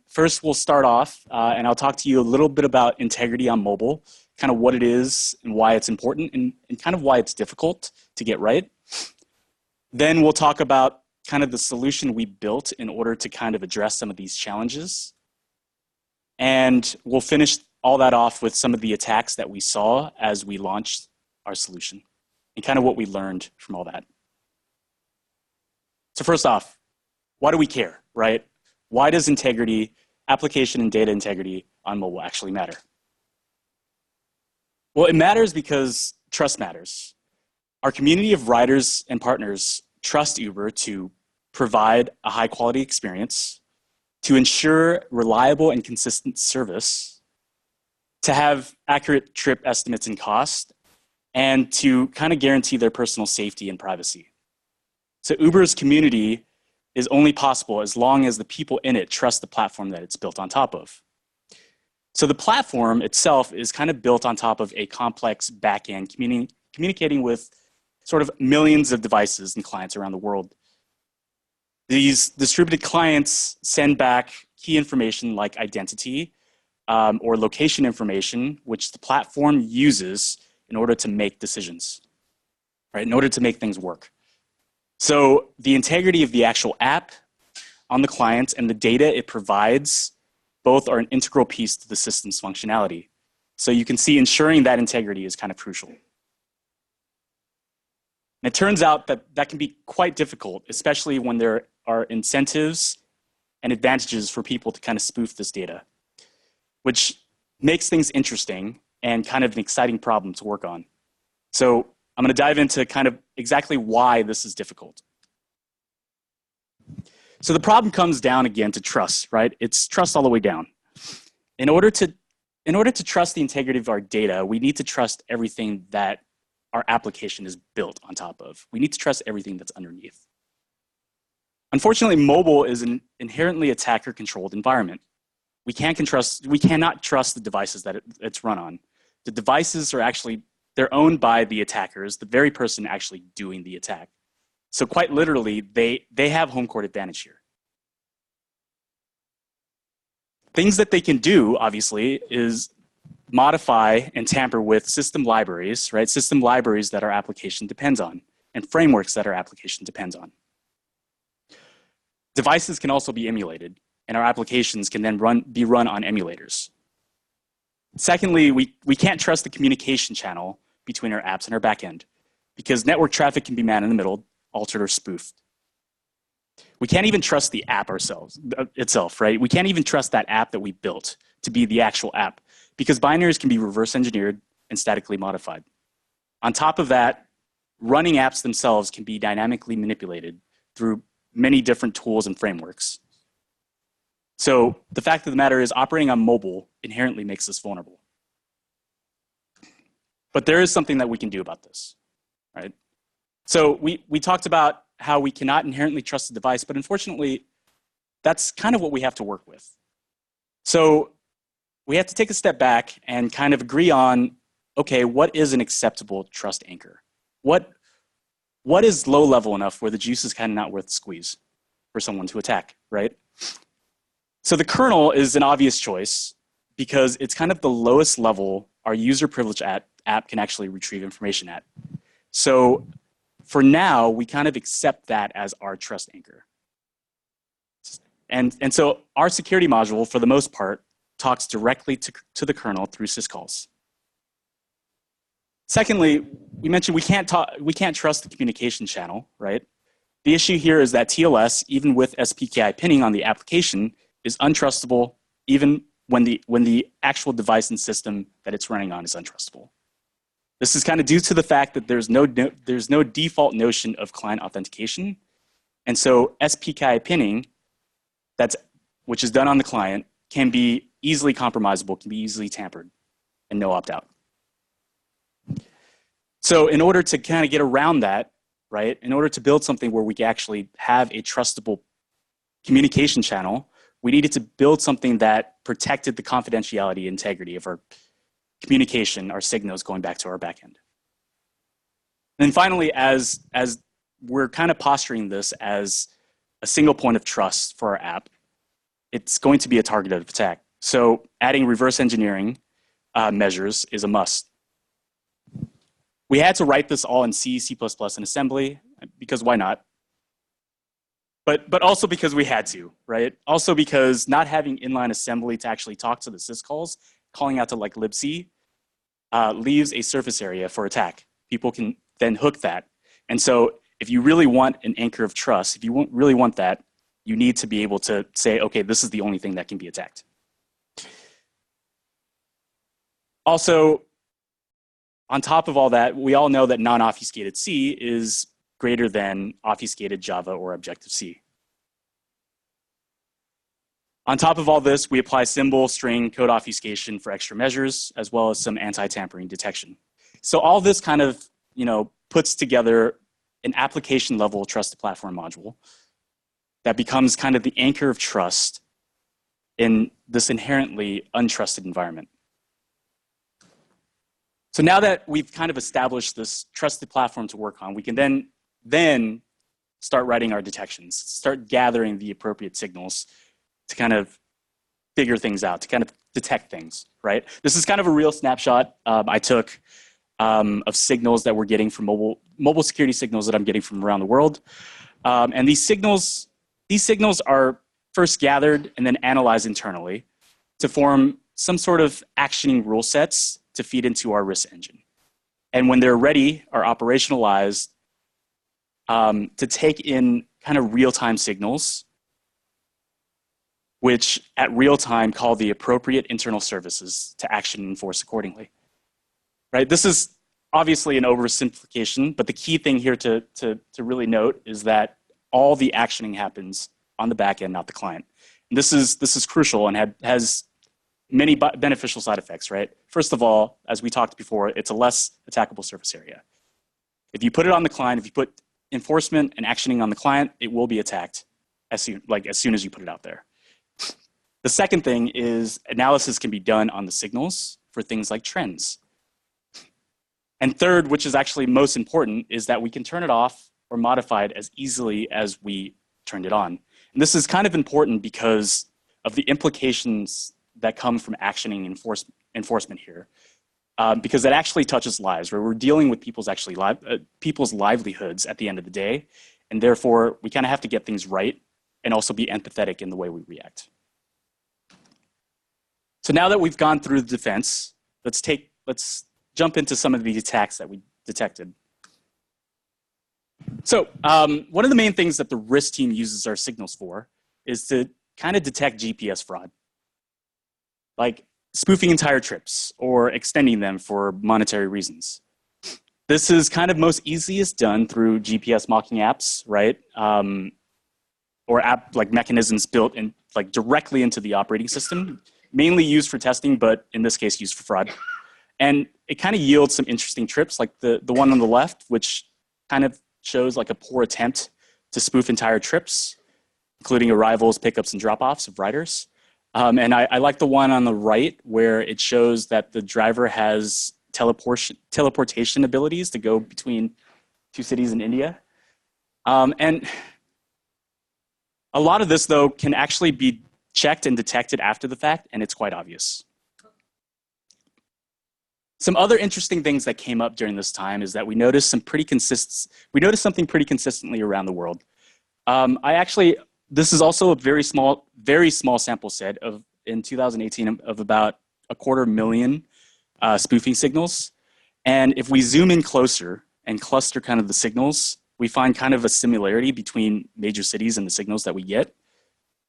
First, we'll start off, and I'll talk to you a little bit about integrity on mobile, kind of what it is and why it's important, and kind of why it's difficult to get right. Then we'll talk about kind of the solution we built in order to kind of address some of these challenges. And we'll finish all that off with some of the attacks that we saw as we launched our solution and kind of what we learned from all that. So first off, why do we care, right? Why does integrity, application and data integrity on mobile actually matter? Well, it matters because trust matters. Our community of riders and partners trust Uber to provide a high quality experience, to ensure reliable and consistent service, to have accurate trip estimates and cost, and to kind of guarantee their personal safety and privacy. So Uber's community is only possible as long as the people in it trust the platform that it's built on top of. So the platform itself is kind of built on top of a complex backend communicating with sort of millions of devices and clients around the world. These distributed clients send back key information like identity or location information, which the platform uses in order to make decisions, right? In order to make things work. So the integrity of the actual app on the client and the data it provides both are an integral piece to the system's functionality. So you can see ensuring that integrity is kind of crucial. And it turns out that that can be quite difficult, especially when there are incentives and advantages for people to kind of spoof this data, which makes things interesting and kind of an exciting problem to work on. So I'm going to dive into kind of exactly why this is difficult. So the problem comes down again to trust, right? It's trust all the way down. In order to trust the integrity of our data, we need to trust everything that our application is built on top of. We need to trust everything that's underneath. Unfortunately, mobile is an inherently attacker-controlled environment. We cannot trust the devices that it's run on. The devices are actually, they're owned by the attackers, the very person actually doing the attack. So quite literally, they have home court advantage here. Things that they can do, obviously, is modify and tamper with system libraries, right? System libraries that our application depends on, and frameworks that our application depends on. Devices can also be emulated, and our applications can then be run on emulators. Secondly, we can't trust the communication channel between our apps and our backend because network traffic can be man in the middle, altered or spoofed. We can't even trust the app itself, right? We can't even trust that app that we built to be the actual app because binaries can be reverse engineered and statically modified. On top of that, running apps themselves can be dynamically manipulated through many different tools and frameworks. So the fact of the matter is operating on mobile inherently makes us vulnerable. But there is something that we can do about this, right? So we talked about how we cannot inherently trust the device, but unfortunately, that's kind of what we have to work with. So we have to take a step back and kind of agree on, okay, what is an acceptable trust anchor? What is low level enough where the juice is kind of not worth the squeeze for someone to attack, right? So the kernel is an obvious choice because it's kind of the lowest level our user privilege app can actually retrieve information at. So for now, we kind of accept that as our trust anchor. And so our security module, for the most part, talks directly to the kernel through syscalls. Secondly, we mentioned we can't trust the communication channel, right? The issue here is that TLS, even with SPKI pinning on the application, is untrustable even when the actual device and system that it's running on is untrustable. This is kind of due to the fact that there's no default notion of client authentication. And so SPKI pinning, which is done on the client, can be easily compromisable, can be easily tampered, and no opt-out. So in order to kind of get around that, right, in order to build something where we can actually have a trustable communication channel, we needed to build something that protected the confidentiality and integrity of our communication, our signals going back to our backend. And then finally, as we're kind of posturing this as a single point of trust for our app, it's going to be a targeted attack. So adding reverse engineering measures is a must. We had to write this all in C, C++, and assembly, because why not? But also because we had to, right? Also because not having inline assembly to actually talk to the syscalls, calling out to like libc, leaves a surface area for attack. People can then hook that. And so if you really want an anchor of trust, if you really want that, you need to be able to say, okay, this is the only thing that can be attacked. Also, on top of all that, we all know that non-obfuscated C is greater than obfuscated Java or Objective-C. On top of all this, we apply symbol, string, code obfuscation for extra measures, as well as some anti-tampering detection. So all this kind of, puts together an application-level trusted platform module that becomes kind of the anchor of trust in this inherently untrusted environment. So now that we've kind of established this trusted platform to work on, we can then start writing our detections, start gathering the appropriate signals to kind of figure things out, to kind of detect things, right? This is kind of a real snapshot I took of signals that we're getting from mobile security signals that I'm getting from around the world. And these signals are first gathered and then analyzed internally to form some sort of actioning rule sets to feed into our risk engine. And when they're ready, are operationalized to take in kind of real-time signals, which at real time call the appropriate internal services to action and enforce accordingly. Right? This is obviously an oversimplification, but the key thing here to really note is that all the actioning happens on the back end, not the client. And this is crucial and has many beneficial side effects, right? First of all, as we talked before, it's a less attackable surface area. If you put it on the client, if you put enforcement and actioning on the client, it will be attacked as soon as you put it out there. The second thing is analysis can be done on the signals for things like trends. And third, which is actually most important, is that we can turn it off or modify it as easily as we turned it on. And this is kind of important because of the implications that come from actioning enforcement here, because that actually touches lives, where we're dealing with people's livelihoods at the end of the day, and therefore we kind of have to get things right and also be empathetic in the way we react. So now that we've gone through the defense, let's jump into some of the attacks that we detected. So one of the main things that the risk team uses our signals for is to kind of detect GPS fraud, like spoofing entire trips or extending them for monetary reasons. This is kind of most easiest done through GPS mocking apps, right? Or app like mechanisms built in like directly into the operating system, mainly used for testing, but in this case used for fraud. And it kind of yields some interesting trips, like the one on the left, which kind of shows like a poor attempt to spoof entire trips, including arrivals, pickups, and drop-offs of riders. And I like the one on the right where it shows that the driver has teleportation abilities to go between two cities in India. And a lot of this, though, can actually be checked and detected after the fact, and it's quite obvious. Some other interesting things that came up during this time is that we noticed something pretty consistently around the world. This is also a very small sample set in 2018 of about 250,000 spoofing signals. And if we zoom in closer and cluster kind of the signals, we find kind of a similarity between major cities and the signals that we get.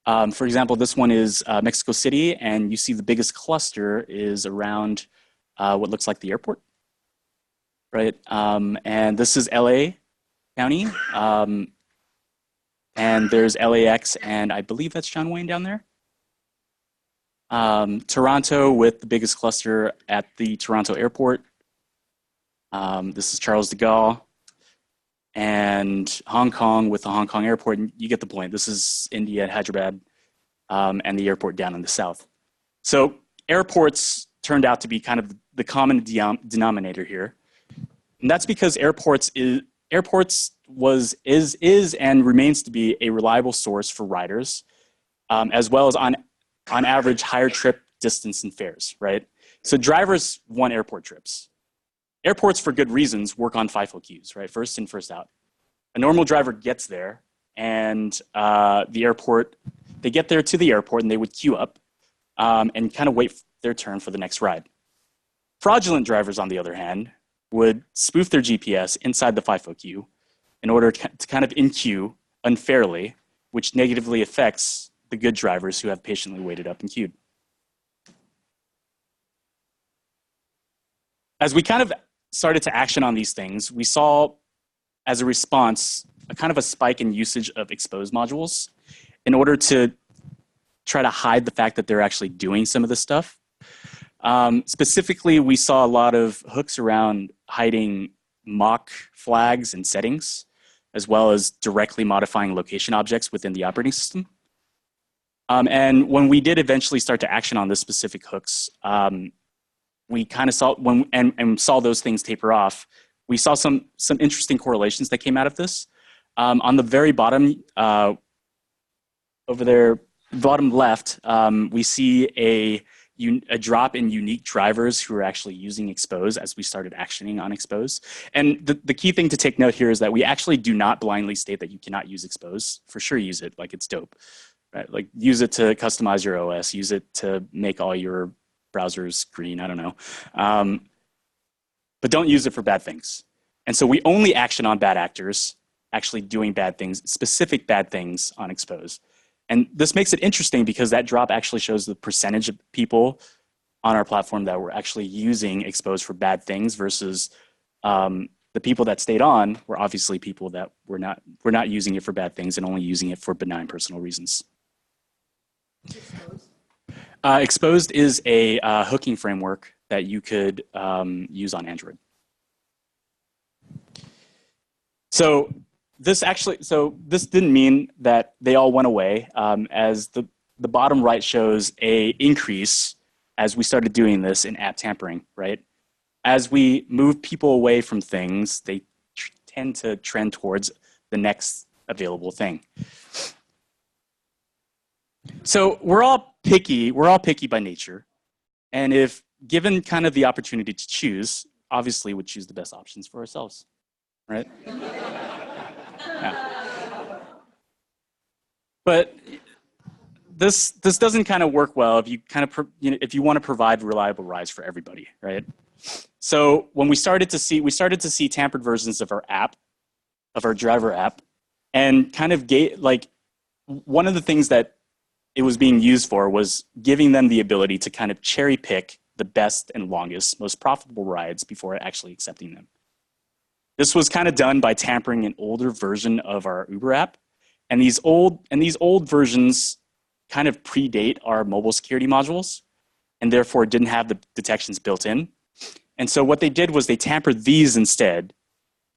For example, this one is Mexico City, and you see the biggest cluster is around what looks like the airport, right? And this is LA County, and there's LAX, and I believe that's John Wayne down there. Toronto with the biggest cluster at the Toronto airport. This is Charles de Gaulle, and Hong Kong with the Hong Kong airport. And you get the point. This is India at Hyderabad, and the airport down in the south. So airports turned out to be kind of the common denominator here. And that's because airports is and remains to be a reliable source for riders, as well as on average higher trip distance and fares, right? So drivers want airport trips. Airports, for good reasons, work on FIFO queues, right? First in, first out. A normal driver gets there, and they get there to the airport, and they would queue up and kind of wait their turn for the next ride. Fraudulent drivers, on the other hand, would spoof their GPS inside the FIFO queue in order to kind of in-queue unfairly, which negatively affects the good drivers who have patiently waited up and queued. As we kind of started to action on these things, we saw, as a response, a kind of a spike in usage of expose modules in order to try to hide the fact that they're actually doing some of this stuff. Specifically, we saw a lot of hooks around hiding mock flags and settings, as well as directly modifying location objects within the operating system. And when we did eventually start to action on this specific hooks, we kind of saw saw those things taper off. We saw some interesting correlations that came out of this. On the very bottom, over there, bottom left, we see a drop in unique drivers who are actually using expose as we started actioning on expose. And the key thing to take note here is that we actually do not blindly state that you cannot use expose. For sure, use it, like it's dope. Right? Like use it to customize your OS, use it to make all your browsers green, I don't know. But don't use it for bad things. And so we only action on bad actors actually doing bad things, specific bad things on expose. And this makes it interesting because that drop actually shows the percentage of people on our platform that were actually using expose for bad things versus the people that stayed on were obviously people that were not using it for bad things and only using it for benign personal reasons. Exposed is a hooking framework that you could use on Android. So this didn't mean that they all went away, as the bottom right shows a increase as we started doing this in app tampering, right? As we move people away from things, they tend to trend towards the next available thing. So we're all picky by nature. And if given kind of the opportunity to choose, obviously would choose the best options for ourselves, right? Yeah. But this doesn't kind of work well if you kind of if you want to provide reliable rides for everybody, right? So when we started to see tampered versions of our app, of our driver app, and kind of one of the things that it was being used for was giving them the ability to kind of cherry pick the best and longest, most profitable rides before actually accepting them. This was kind of done by tampering an older version of our Uber app. And these old versions kind of predate our mobile security modules and therefore didn't have the detections built in. And so what they did was they tampered these instead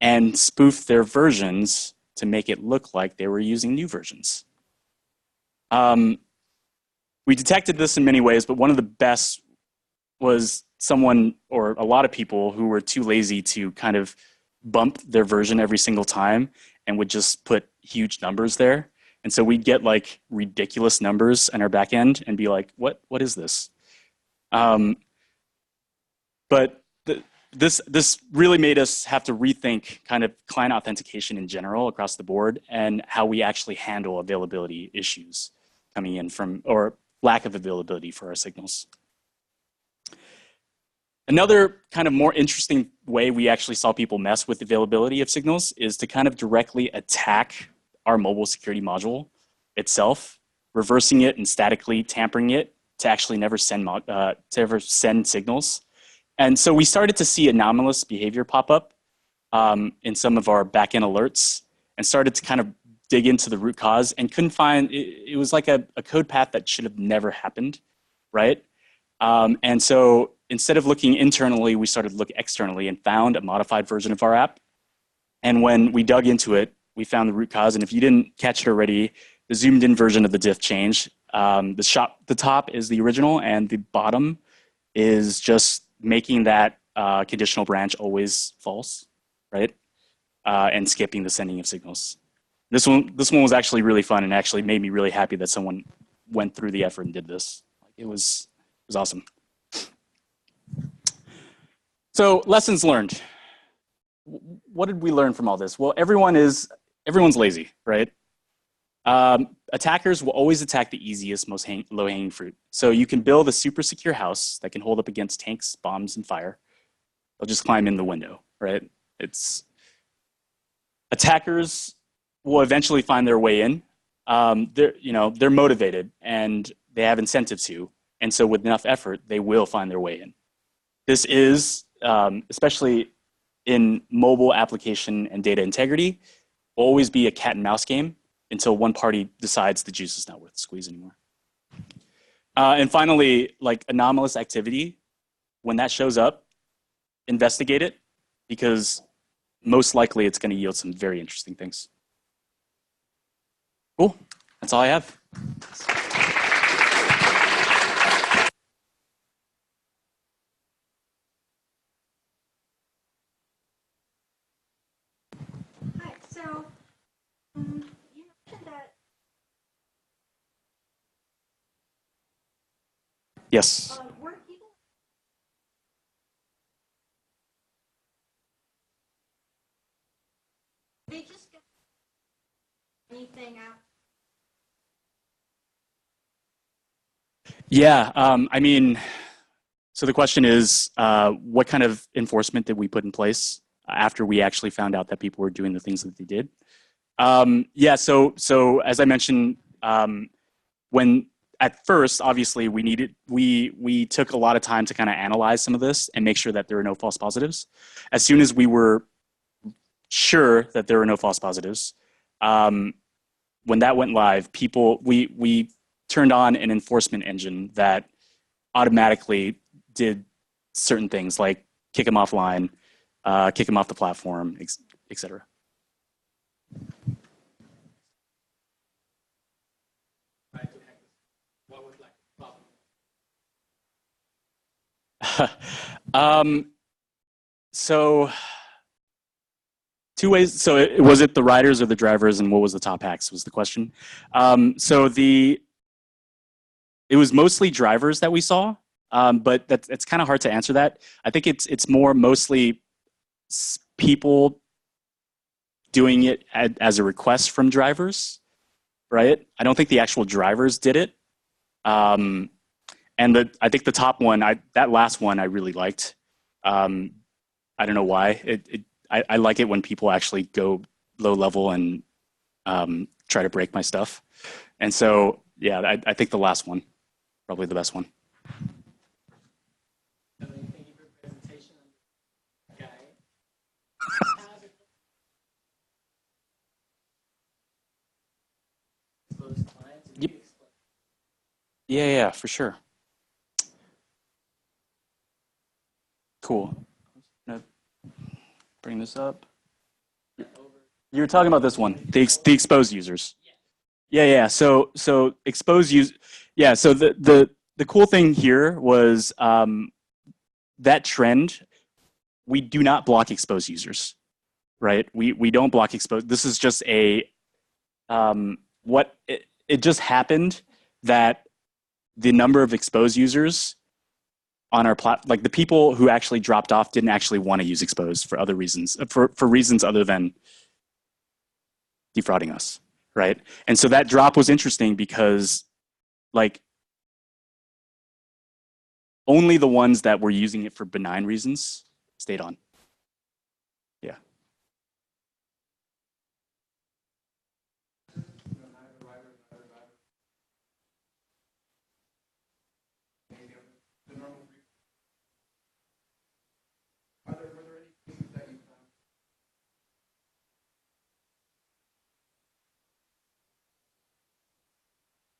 and spoofed their versions to make it look like they were using new versions. We detected this in many ways, but one of the best was someone or a lot of people who were too lazy to kind of bump their version every single time and would just put huge numbers there. And so we'd get like ridiculous numbers in our back end and be like, what is this? But this really made us have to rethink kind of client authentication in general across the board and how we actually handle availability issues coming in from, or lack of availability for our signals. Another kind of more interesting way we actually saw people mess with availability of signals is to kind of directly attack our mobile security module itself, reversing it and statically tampering it to actually never send signals. And so we started to see anomalous behavior pop up in some of our backend alerts and started to kind of dig into the root cause and couldn't find, it was like a code path that should have never happened, right? And so instead of looking internally, we started to look externally and found a modified version of our app. And when we dug into it, we found the root cause. And if you didn't catch it already, the zoomed in version of the diff change. The top is the original and the bottom is just making that conditional branch always false, right? And skipping the sending of signals. This one was actually really fun and actually made me really happy that someone went through the effort and did this. It was awesome. So lessons learned. What did we learn from all this? Well, everyone's lazy, right? Attackers will always attack the easiest, most low-hanging fruit. So you can build a super secure house that can hold up against tanks, bombs, and fire. They'll just climb in the window, right? Attackers will eventually find their way in. They're motivated and they have incentive to. And so with enough effort, they will find their way in. This is, especially in mobile application and data integrity, will always be a cat and mouse game until one party decides the juice is not worth the squeeze anymore. And finally, like anomalous activity, when that shows up, investigate it because most likely it's going to yield some very interesting things. Cool. That's all I have. Hi. So, you mentioned that. Yes. Were people? They just get anything out. Yeah, I mean, so the question is, what kind of enforcement did we put in place after we actually found out that people were doing the things that they did? Yeah, so as I mentioned, when at first, obviously, we took a lot of time to kind of analyze some of this and make sure that there were no false positives. As soon as we were sure that there were no false positives, when that went live, we turned on an enforcement engine that automatically did certain things like kick them offline, kick them off the platform, et cetera. So two ways. So was it the riders or the drivers, and what was the top hacks was the question. It was mostly drivers that we saw, but it's kind of hard to answer that. I think it's more mostly people doing it as a request from drivers, right? I don't think the actual drivers did it. And I think the top one, that last one I really liked. I don't know why. I like it when people actually go low level and try to break my stuff. And so, yeah, I think the last one, probably the best one. Thank you for the presentation. Okay. Yep. Yeah, for sure. Cool. I'm gonna bring this up. You were talking about this one, the exposed users. Yeah. So exposed use. Yeah. So the cool thing here was that trend. We do not block exposed users, right? We don't block exposed. This is just a it just happened that the number of exposed users on our like the people who actually dropped off didn't actually want to use exposed for other reasons, for reasons other than defrauding us, right? And so that drop was interesting because like only the ones that were using it for benign reasons stayed on. Yeah.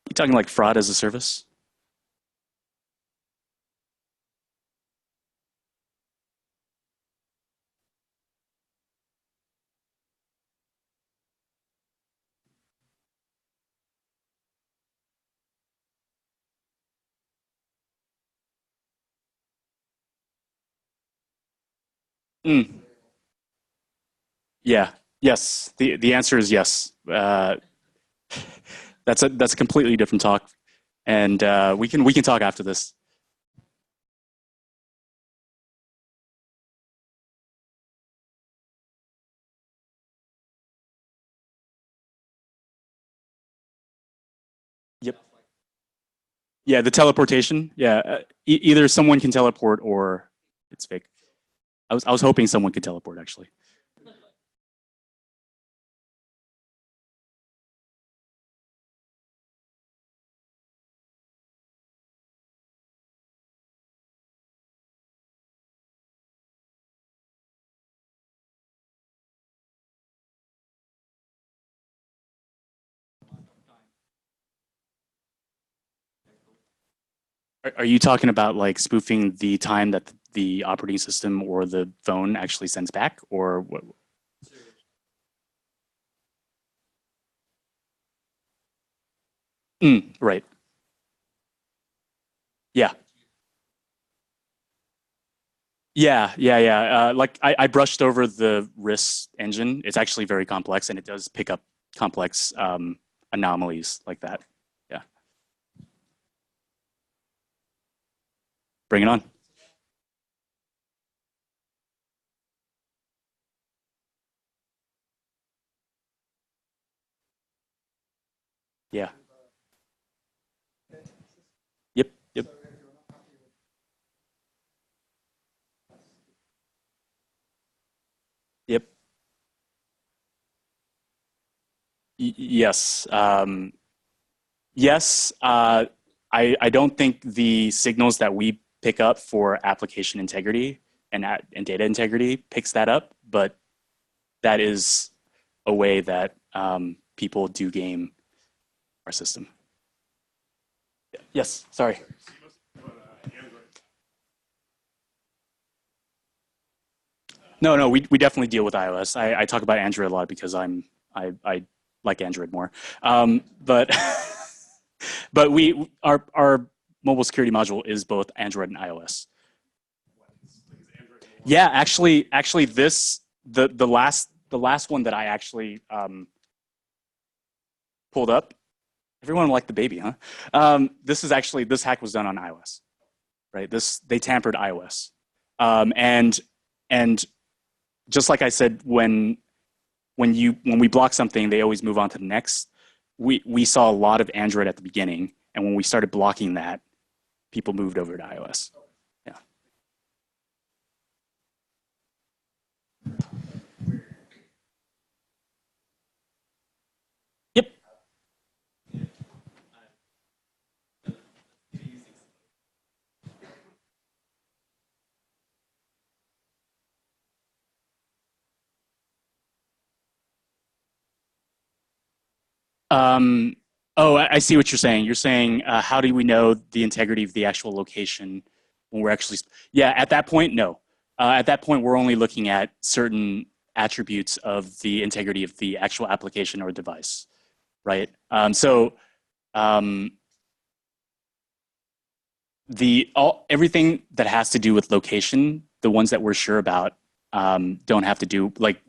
You talking like fraud as a service? Mm. Yeah. Yes. The answer is yes. That's a completely different talk, and we can talk after this. Yep. Yeah, the teleportation. Yeah, either someone can teleport or it's fake. I was hoping someone could teleport actually. Are you talking about like spoofing the time that the operating system or the phone actually sends back, or what? Right. Yeah. Yeah. Like I brushed over the RIS engine. It's actually very complex, and it does pick up complex anomalies like that. Yeah. Bring it on. Yeah. Yep. Yep. Yep. Yes. Yes. I don't think the signals that we pick up for application integrity and data integrity picks that up, but that is a way that people do game our system. Yes. Sorry. No, we definitely deal with iOS. I talk about Android a lot because I like Android more. But but our mobile security module is both Android and iOS. Yeah, actually this the last one that I actually pulled up. Everyone liked the baby, huh? This hack was done on iOS, right? They tampered iOS, and just like I said, when we block something, they always move on to the next. We saw a lot of Android at the beginning, and when we started blocking that, people moved over to iOS. Yeah. Yep. Oh, I see what you're saying. You're saying, how do we know the integrity of the actual location when we're actually? Yeah, at that point, no. At that point, we're only looking at certain attributes of the integrity of the actual application or device, right? Everything that has to do with location, the ones that we're sure about, don't have to do like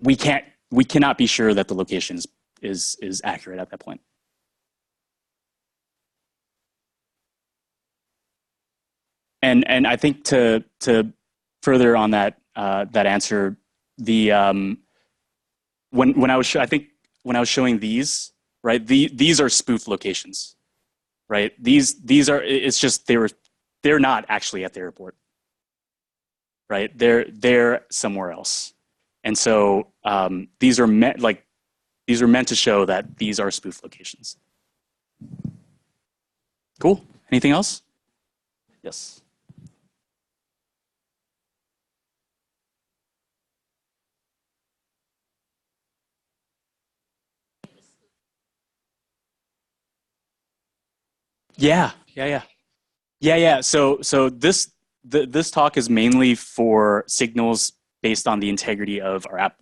we cannot be sure that the location is accurate at that point. And I think to further on that that answer, the when I was when I was showing these, right, these are spoof locations, right? These are, it's just they're not actually at the airport, right? They're somewhere else, and so these are meant to show that these are spoof locations. Cool. Anything else? Yes. Yeah. So this talk is mainly for signals based on the integrity of our app,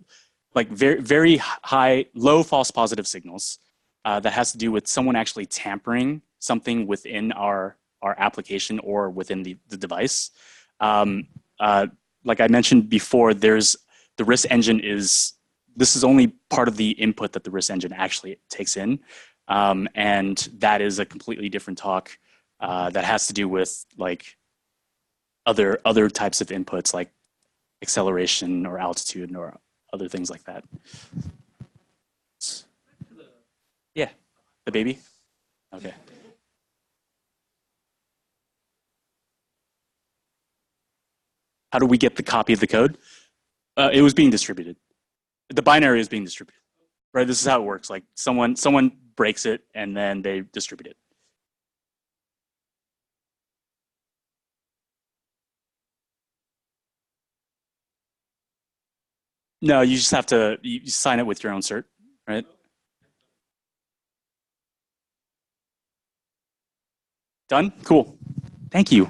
like very high, low false positive signals that has to do with someone actually tampering something within our application or within the device. Like I mentioned before, there's the risk engine this is only part of the input that the risk engine actually takes in. And that is a completely different talk that has to do with like other types of inputs like acceleration or altitude or other things like that. Yeah, the baby? Okay. How do we get the copy of the code? It was being distributed. The binary is being distributed, right? This is how it works. Like someone breaks it and then they distribute it. No, you just have to you sign it with your own cert, right? Done? Cool. Thank you.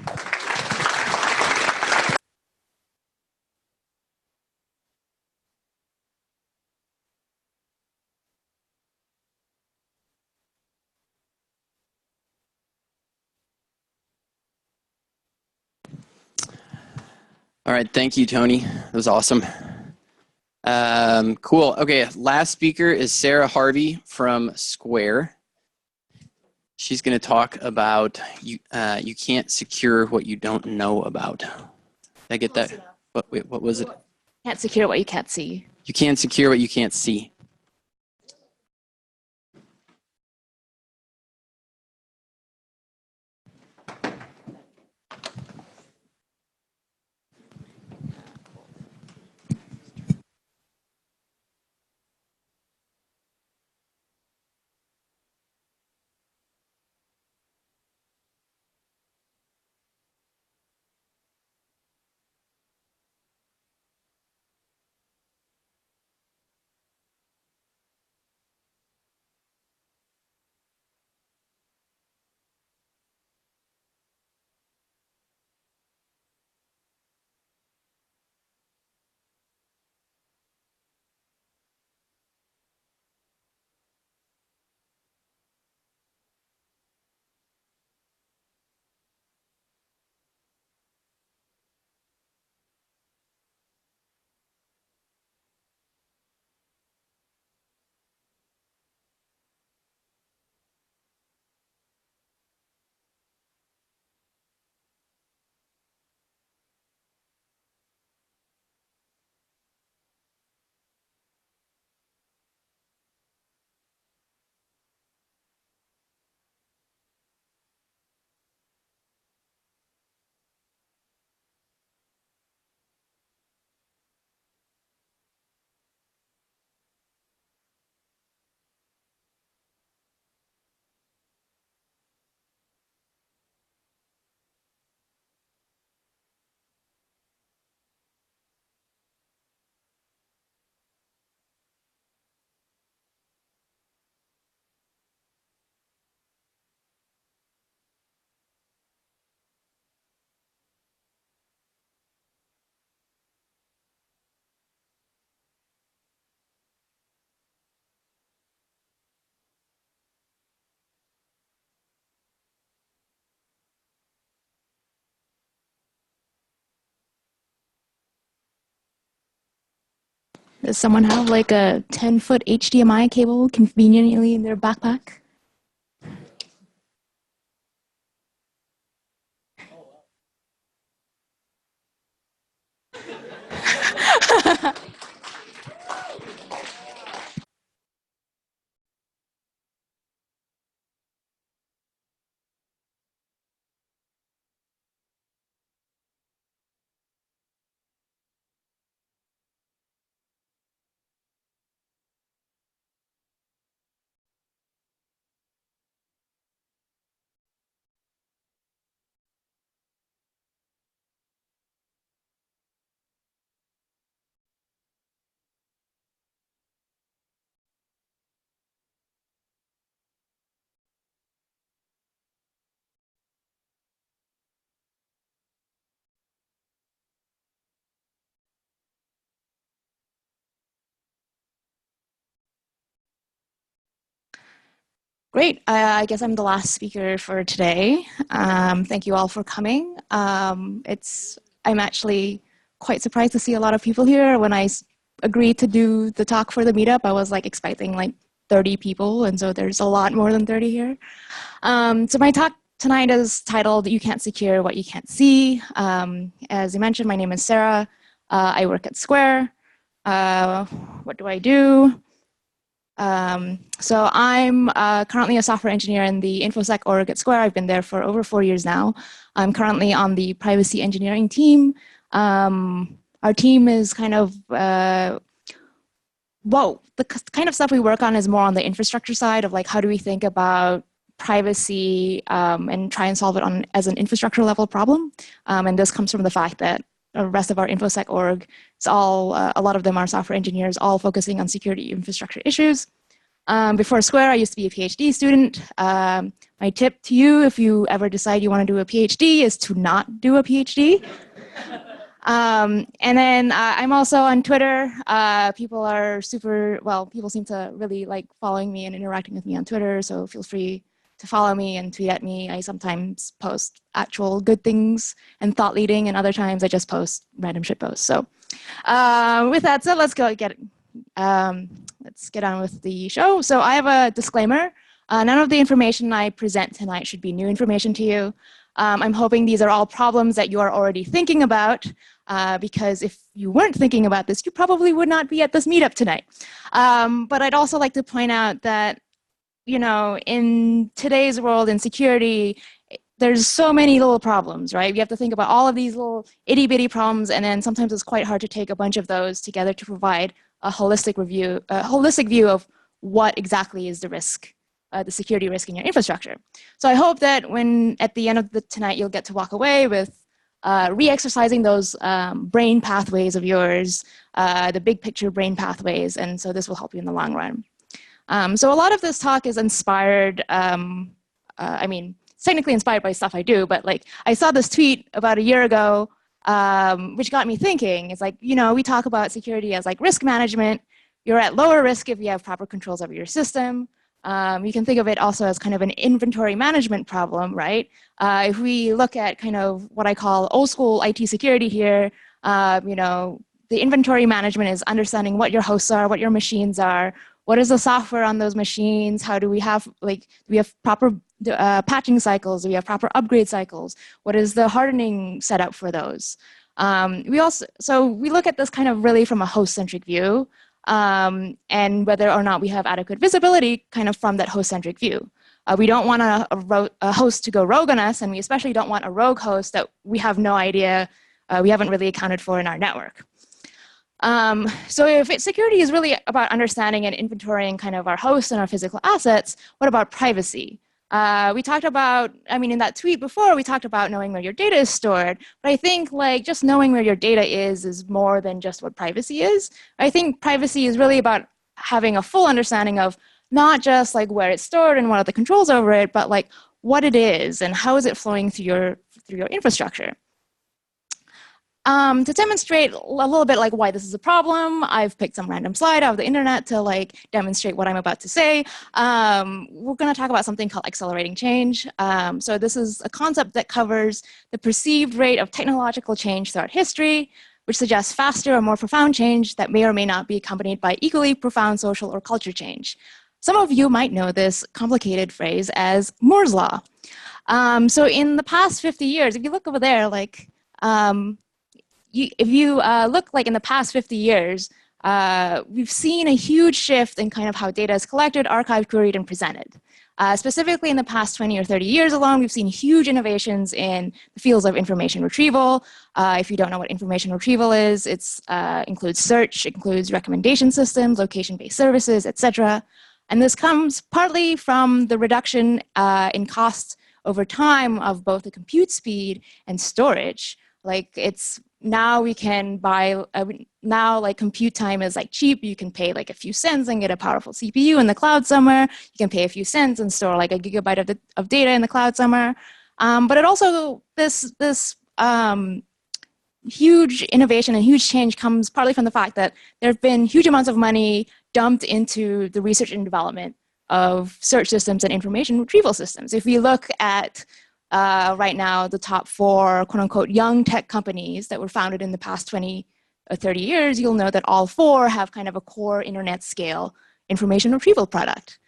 All right, thank you, Tony. That was awesome. Cool. Okay, last speaker is Sarah Harvey from Square. She's going to talk about you can't secure what you don't know about. Did I get that? What was it? Can't secure what you can't see. You can't secure what you can't see. Does someone have like a 10-foot HDMI cable conveniently in their backpack? Great. I guess I'm the last speaker for today. Thank you all for coming. I'm actually quite surprised to see a lot of people here. When I agreed to do the talk for the meetup, I was like expecting like 30 people, and so there's a lot more than 30 here. So my talk tonight is titled "You Can't Secure What You Can't See." As you mentioned, my name is Sarah. I work at Square. What do I do? So I'm currently a software engineer in the InfoSec org at Square. I've been there for over 4 years now. I'm currently on the privacy engineering team. Our team is kind of, the kind of stuff we work on is more on the infrastructure side of like, how do we think about privacy and try and solve it as an infrastructure level problem. And this comes from the fact that the rest of our InfoSec org, it's all, a lot of them are software engineers, all focusing on security infrastructure issues. Before Square, I used to be a PhD student. My tip to you, if you ever decide you want to do a PhD, is to not do a PhD. And then I'm also on Twitter. People seem to really like following me and interacting with me on Twitter, so feel free to follow me and tweet at me. I sometimes post actual good things and thought leading, and other times I just post random shit posts. So with that said, let's get on with the show. So I have a disclaimer. None of the information I present tonight should be new information to you. I'm hoping these are all problems that you are already thinking about, because if you weren't thinking about this, you probably would not be at this meetup tonight. But I'd also like to point out that, you know, in today's world in security, there's so many little problems, right? You have to think about all of these little itty bitty problems, and then sometimes it's quite hard to take a bunch of those together to provide a holistic view of what exactly is the risk, the security risk in your infrastructure. So I hope that at the end of tonight, you'll get to walk away with re-exercising those brain pathways of yours, the big picture brain pathways, and so this will help you in the long run. So a lot of this talk is inspired, it's technically inspired by stuff I do, but like I saw this tweet about a year ago, which got me thinking. It's like, you know, we talk about security as like risk management. You're at lower risk if you have proper controls over your system. You can think of it also as kind of an inventory management problem, right? If we look at kind of what I call old school IT security here, you know, the inventory management is understanding what your hosts are, what your machines are, what is the software on those machines, how do we have, like, do we have proper patching cycles, do we have proper upgrade cycles, what is the hardening setup for those? So we look at this kind of really from a host-centric view, and whether or not we have adequate visibility kind of from that host-centric view. We don't want a host to go rogue on us, and we especially don't want a rogue host that we have no idea, we haven't really accounted for in our network. So if security is really about understanding and inventorying kind of our hosts and our physical assets, what about privacy? We talked about, in that tweet before, we talked about knowing where your data is stored, but I think like just knowing where your data is more than just what privacy is. I think privacy is really about having a full understanding of not just like where it's stored and what are the controls over it, but like what it is and how is it flowing through your infrastructure. To demonstrate a little bit like why this is a problem, I've picked some random slide out of the internet to like demonstrate what I'm about to say. We're going to talk about something called accelerating change. So this is a concept that covers the perceived rate of technological change throughout history, which suggests faster or more profound change that may or may not be accompanied by equally profound social or culture change. Some of you might know this complicated phrase as Moore's Law. So in the past 50 years, if you look over there, like, if you look like in the past 50 years, we've seen a huge shift in kind of how data is collected, archived, queried, and presented. Specifically in the past 20 or 30 years alone, we've seen huge innovations in the fields of information retrieval. If you don't know what information retrieval is, it includes search, it includes recommendation systems, location-based services, etc. And this comes partly from the reduction in cost over time of both the compute speed and storage. Like now we can buy, now like compute time is like cheap. You can pay like a few cents and get a powerful CPU in the cloud somewhere. You can pay a few cents and store like a gigabyte of data in the cloud somewhere. But it also, this huge innovation and huge change comes partly from the fact that there have been huge amounts of money dumped into the research and development of search systems and information retrieval systems. If we look at right now the top 4 quote unquote young tech companies that were founded in the past 20 or 30 years, you'll know that all 4 have kind of a core internet scale information retrieval product.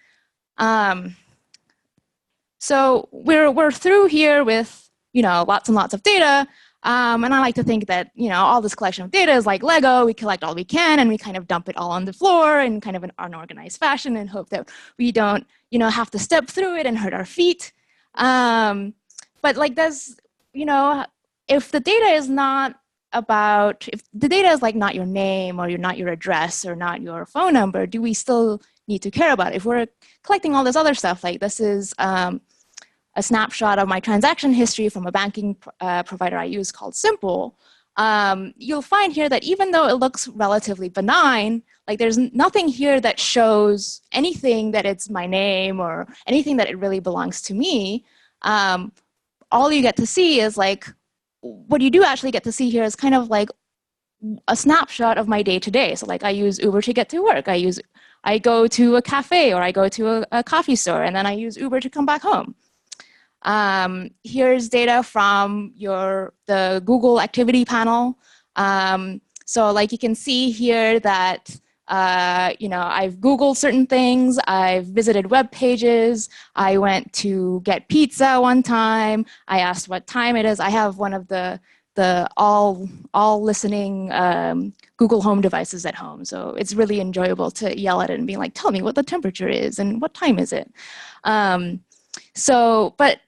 So we're through here with, lots and lots of data. And I like to think that, all this collection of data is like Lego. We collect all we can and we kind of dump it all on the floor in kind of an unorganized fashion and hope that we don't, have to step through it and hurt our feet. But like if the data is not about, if the data is like not your name or not your address or not your phone number, do we still need to care about it? If we're collecting all this other stuff, like this is a snapshot of my transaction history from a banking provider I use called Simple, you'll find here that even though it looks relatively benign, like there's nothing here that shows anything that it's my name or anything that it really belongs to me. All you get to see is like, what you do actually get to see here is kind of like a snapshot of my day-to-day. So like I use Uber to get to work. I go to a cafe or I go to a coffee store and then I use Uber to come back home. Here's data from the Google activity panel. So like you can see here that, I've Googled certain things. I've visited web pages. I went to get pizza one time. I asked what time it is. I have one of the all listening Google Home devices at home. So it's really enjoyable to yell at it and be like, tell me what the temperature is and what time is it? But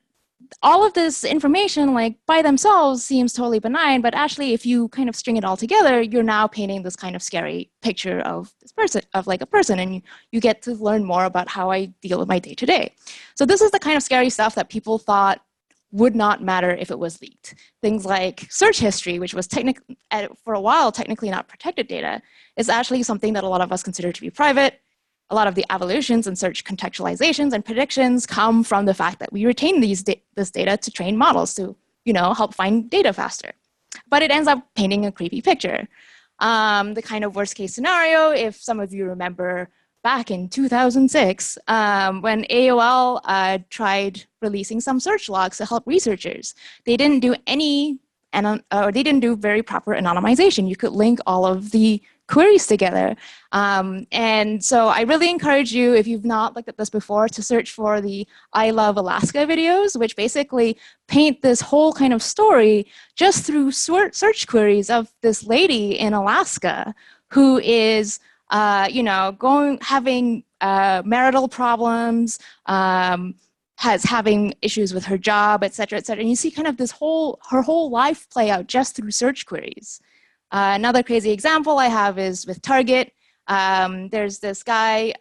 all of this information, like by themselves, seems totally benign, but actually if you kind of string it all together, you're now painting this kind of scary picture of this person, of like a person, and you get to learn more about how I deal with my day-to-day. So this is the kind of scary stuff that people thought would not matter if it was leaked. Things like search history, which was for a while technically not protected data, is actually something that a lot of us consider to be private. A lot of the evolutions and search contextualizations and predictions come from the fact that we retain this data to train models to, help find data faster. But it ends up painting a creepy picture. The kind of worst case scenario, if some of you remember back in 2006, when AOL tried releasing some search logs to help researchers, they didn't do they didn't do very proper anonymization. You could link all of the queries together. And so I really encourage you, if you've not looked at this before, to search for the I Love Alaska videos, which basically paint this whole kind of story just through search queries of this lady in Alaska who is, having marital problems, having issues with her job, et cetera, et cetera. And you see kind of her whole life play out just through search queries. Another crazy example I have is with Target. There's this guy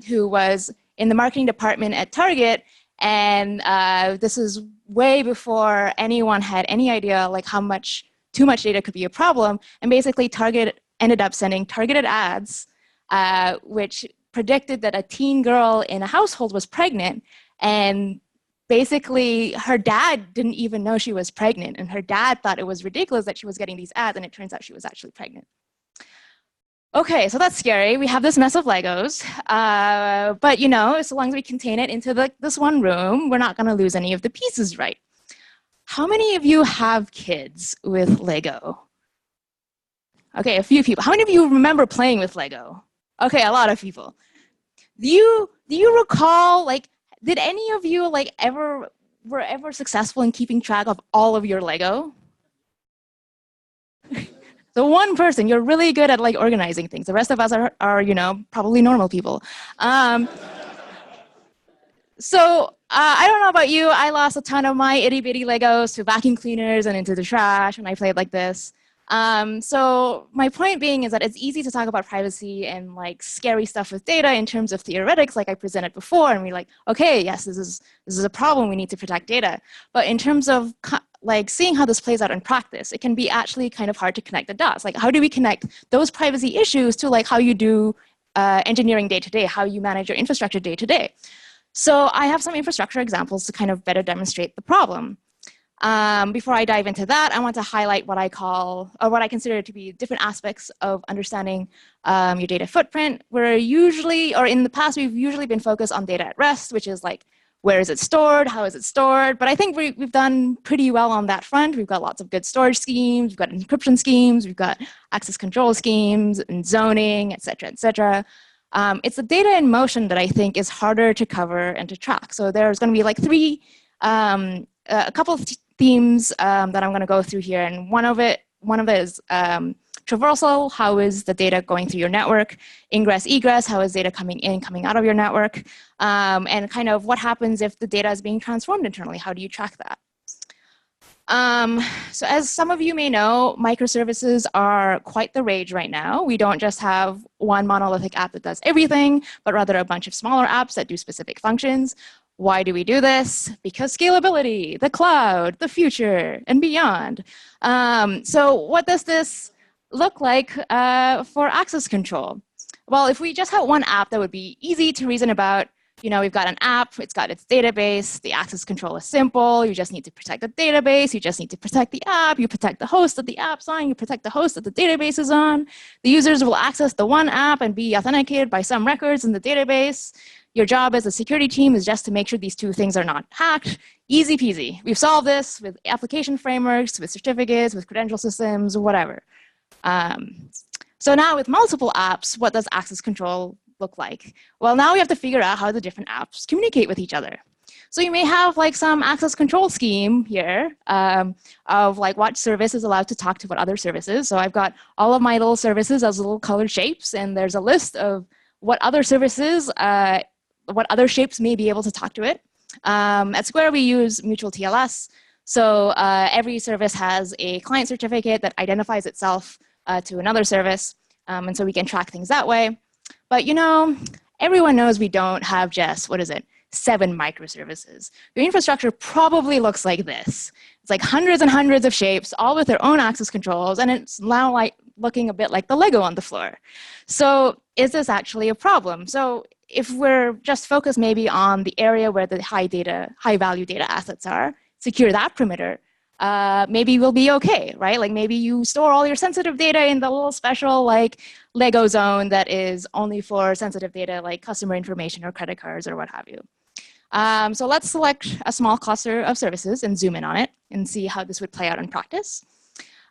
who was in the marketing department at Target, and this is way before anyone had any idea like how much too much data could be a problem. And basically Target ended up sending targeted ads, which predicted that a teen girl in a household was pregnant, and basically, her dad didn't even know she was pregnant, and her dad thought it was ridiculous that she was getting these ads, and it turns out she was actually pregnant. Okay, so that's scary. We have this mess of Legos, but so long as we contain it into this one room, we're not gonna lose any of the pieces, right? How many of you have kids with Lego? Okay, a few people. How many of you remember playing with Lego? Okay, a lot of people. Do you recall, like, did any of you were ever successful in keeping track of all of your Lego? So one person, you're really good at like organizing things. The rest of us are probably normal people. So I don't know about you, I lost a ton of my itty bitty Legos to vacuum cleaners and into the trash when I played like this. So my point being is that it's easy to talk about privacy and like scary stuff with data in terms of theoretics, like I presented before, and we're like, okay, yes, this is a problem. We need to protect data. But in terms of like seeing how this plays out in practice, it can be actually kind of hard to connect the dots. Like, how do we connect those privacy issues to like how you do engineering day to day, how you manage your infrastructure day to day? So I have some infrastructure examples to kind of better demonstrate the problem. Before I dive into that, I want to highlight what I call, or what I consider to be different aspects of understanding your data footprint. We're usually, or in the past, we've usually been focused on data at rest, which is like, where is it stored? How is it stored? But I think we've done pretty well on that front. We've got lots of good storage schemes. We've got encryption schemes. We've got access control schemes and zoning, et cetera, et cetera. It's the data in motion that I think is harder to cover and to track. So there's going to be like a couple of themes that I'm going to go through here. And one of it is traversal. How is the data going through your network? Ingress, egress. How is data coming in, coming out of your network? And kind of what happens if the data is being transformed internally? How do you track that? So as some of you may know, microservices are quite the rage right now. We don't just have one monolithic app that does everything, but rather a bunch of smaller apps that do specific functions. Why do we do this? Because scalability, the cloud, the future, and beyond. So what does this look like for access control? Well, if we just had one app, that would be easy to reason about. You know, we've got an app, it's got its database, the access control is simple, you just need to protect the database, you just need to protect the app, you protect the host that the app's on, you protect the host that the database is on. The users will access the one app and be authenticated by some records in the database. Your job as a security team is just to make sure these two things are not hacked. Easy peasy. We've solved this with application frameworks, with certificates, with credential systems, whatever. So now with multiple apps, what does access control look like? Well, now we have to figure out how the different apps communicate with each other. So you may have like some access control scheme here of like what service is allowed to talk to what other services. So I've got all of my little services as little colored shapes, and there's a list of what other services, what other shapes may be able to talk to it. At Square, we use mutual TLS. So every service has a client certificate that identifies itself to another service. And so we can track things that way. But you know, everyone knows we don't have just, 7 microservices. Your infrastructure probably looks like this. It's like hundreds and hundreds of shapes, all with their own access controls, and it's now like looking a bit like the Lego on the floor. So is this actually a problem? So if we're just focused maybe on the area where the high value data assets are, secure that perimeter, maybe we'll be okay, right? Like maybe you store all your sensitive data in the little special like Lego zone that is only for sensitive data like customer information or credit cards or what have you. So let's select a small cluster of services and zoom in on it and see how this would play out in practice.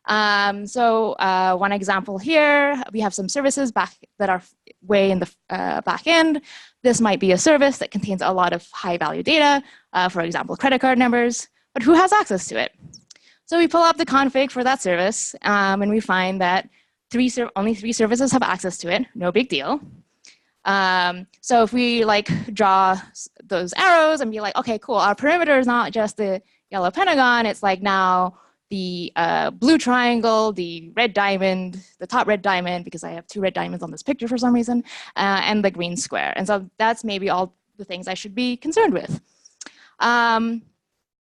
One example here, we have some services that are way in the back end. This might be a service that contains a lot of high value data, for example, credit card numbers, but who has access to it? So we pull up the config for that service, and we find that only 3 services have access to it. No big deal. So if we like draw those arrows and be like, okay, cool, our perimeter is not just the yellow pentagon, it's like now the blue triangle, the red diamond, the top red diamond, because I have 2 red diamonds on this picture for some reason, and the green square. And so that's maybe all the things I should be concerned with.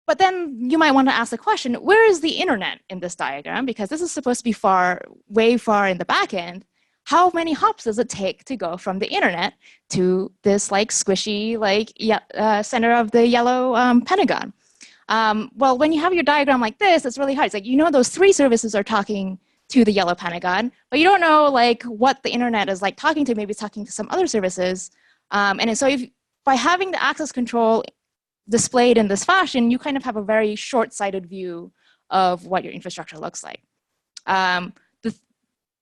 But then you might want to ask the question, where is the internet in this diagram? Because this is supposed to be way far in the back end. How many hops does it take to go from the internet to this like squishy like center of the yellow pentagon? Well, when you have your diagram like this, it's really hard. It's like, you know, those 3 services are talking to the yellow pentagon, but you don't know like what the internet is like talking to. Maybe it's talking to some other services. And so by having the access control displayed in this fashion, you kind of have a very short-sighted view of what your infrastructure looks like.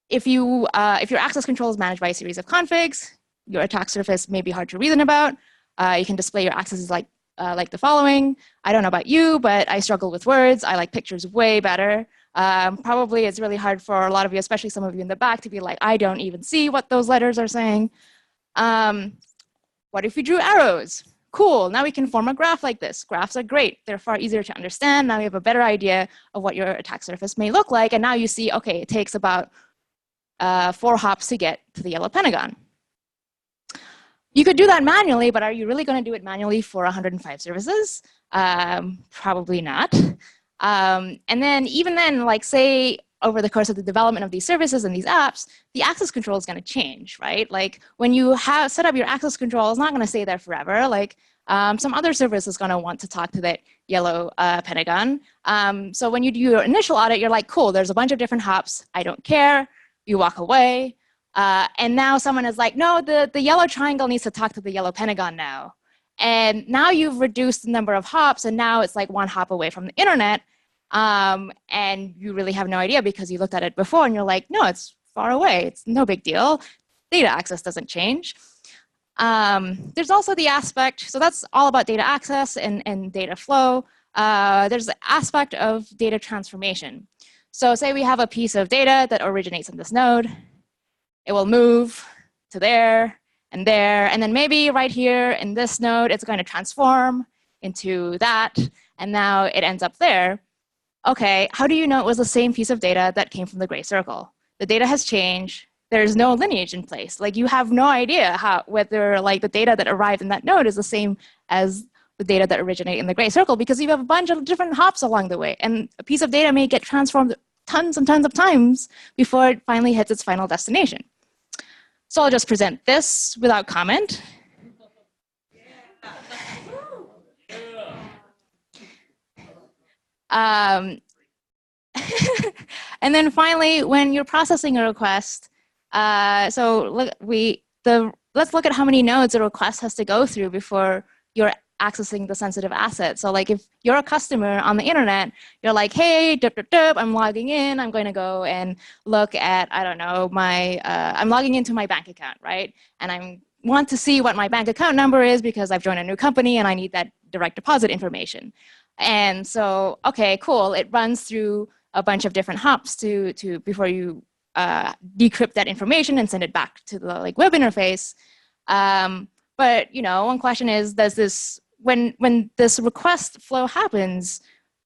If your access control is managed by a series of configs, your attack surface may be hard to reason about. You can display your accesses like the following. I don't know about you, but I struggle with words. I like pictures way better. Probably it's really hard for a lot of you, especially some of you in the back, to be like, I don't even see what those letters are saying. What if we drew arrows? Cool, now we can form a graph like this. Graphs are great. They're far easier to understand. Now you have a better idea of what your attack surface may look like. And now you see, okay, it takes about 4 hops to get to the yellow pentagon. You could do that manually, but are you really going to do it manually for 105 services? Probably not. And then even then, like say over the course of the development of these services and these apps, the access control is going to change, right? Like when you have set up your access control, it's not going to stay there forever. Like some other service is going to want to talk to that yellow pentagon. So when you do your initial audit, you're like, cool, there's a bunch of different hops. I don't care. You walk away. And now someone is like, no, the yellow triangle needs to talk to the yellow pentagon now. And now you've reduced the number of hops, and now it's like one hop away from the internet. And you really have no idea because you looked at it before and you're like, no, it's far away. It's no big deal. Data access doesn't change. There's also the aspect, so that's all about data access and data flow. There's the aspect of data transformation. So say we have a piece of data that originates in this node. It will move to there, and then maybe right here in this node, it's going to transform into that, and now it ends up there. Okay, how do you know it was the same piece of data that came from the gray circle? The data has changed. There's no lineage in place. Like you have no idea whether like the data that arrived in that node is the same as the data that originate in the gray circle because you have a bunch of different hops along the way, and a piece of data may get transformed tons and tons of times before it finally hits its final destination. So I'll just present this without comment. And then finally, when you're processing a request, let's look at how many nodes a request has to go through before you're accessing the sensitive asset. So like if you're a customer on the internet, you're like, hey, I'm logging in. I'm going to go and look at, I don't know, I'm logging into my bank account, right? And I want to see what my bank account number is because I've joined a new company and I need that direct deposit information. And so, okay, cool. It runs through a bunch of different hops before you decrypt that information and send it back to the web interface. But one question is, when this request flow happens,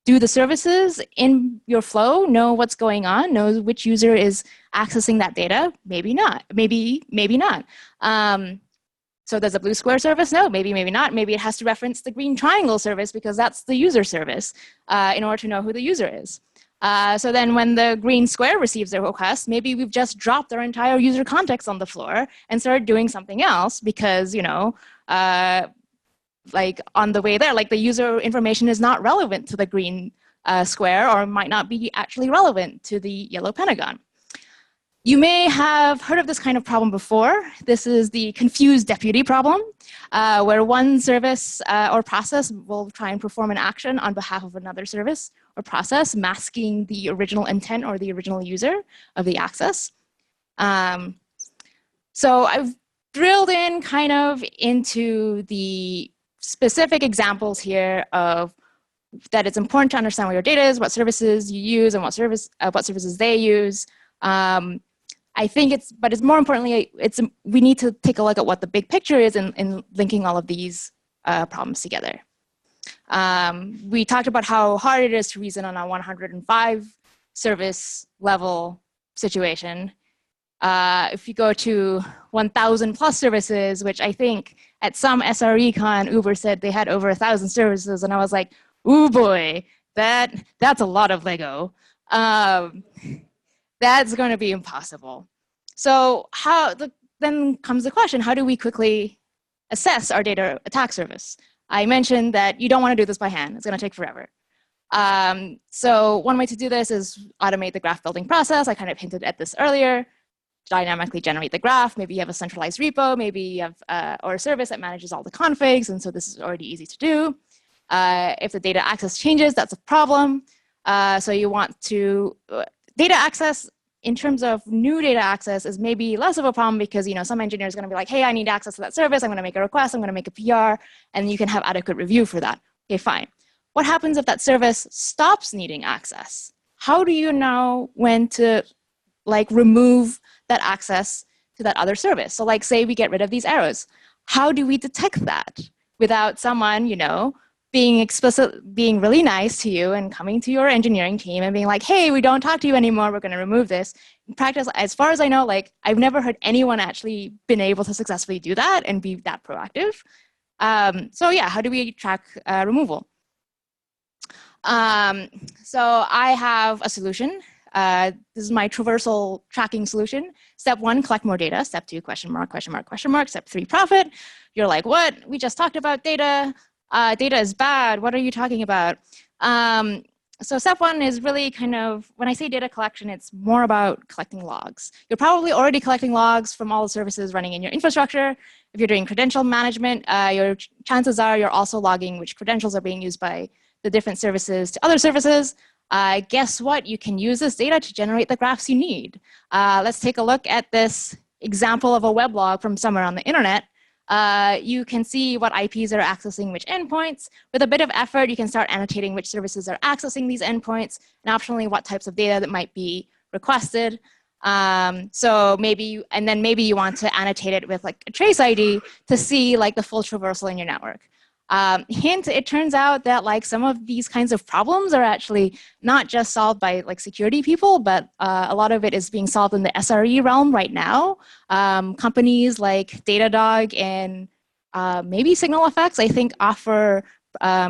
do the services in your flow know what's going on, know which user is accessing that data? Maybe not. Maybe not. So does the blue square service? No, maybe not. Maybe it has to reference the green triangle service because that's the user service in order to know who the user is. So then when the green square receives a request, maybe we've just dropped our entire user context on the floor and started doing something else because, like on the way there, like the user information is not relevant to the green square or might not be actually relevant to the yellow pentagon. You may have heard of this kind of problem before. This is the confused deputy problem, where one service or process will try and perform an action on behalf of another service or process, masking the original intent or the original user of the access. So I've drilled in kind of into the specific examples here of that it's important to understand what your data is, what services you use, and what services they use. I think but it's more importantly, we need to take a look at what the big picture is in linking all of these problems together. We talked about how hard it is to reason on a 105 service level situation. If you go to 1,000 plus services, which I think at some SRE con, Uber said they had over 1,000 services, and I was like, ooh boy, that's a lot of Lego. That's going to be impossible. So then comes the question, how do we quickly assess our data attack service? I mentioned that you don't want to do this by hand. It's going to take forever. So one way to do this is automate the graph building process. I kind of hinted at this earlier. Dynamically generate the graph. Maybe you have a centralized repo. Maybe you have or a service that manages all the configs. And so this is already easy to do. If the data access changes, that's a problem. So you want to data access in terms of new data access is maybe less of a problem because some engineer is going to be like, hey, I need access to that service. I'm going to make a request. I'm going to make a PR, and you can have adequate review for that. Okay, fine. What happens if that service stops needing access? How do you know when to remove that access to that other service? So say we get rid of these arrows. How do we detect that without someone, being really nice to you and coming to your engineering team and being like, hey, we don't talk to you anymore, we're going to remove this. In practice, as far as I know, I've never heard anyone actually been able to successfully do that and be that proactive. So yeah, how do we track removal? So I have a solution. This is my traversal tracking solution. Step 1, collect more data. Step 2, question mark, question mark, question mark. Step 3, profit. You're like, what? We just talked about data. Data is bad. What are you talking about? So step 1 is really kind of, when I say data collection, it's more about collecting logs. You're probably already collecting logs from all the services running in your infrastructure. If you're doing credential management, your chances are you're also logging which credentials are being used by the different services to other services. Guess what? You can use this data to generate the graphs you need. Let's take a look at this example of a weblog from somewhere on the internet. You can see what IPs are accessing which endpoints. With a bit of effort, you can start annotating which services are accessing these endpoints, and optionally what types of data that might be requested. So maybe you want to annotate it with like a trace ID to see like the full traversal in your network. Hint, it turns out that like some of these kinds of problems are actually not just solved by like security people, but a lot of it is being solved in the SRE realm right now. Companies like Datadog and maybe Signal Effects, I think, offer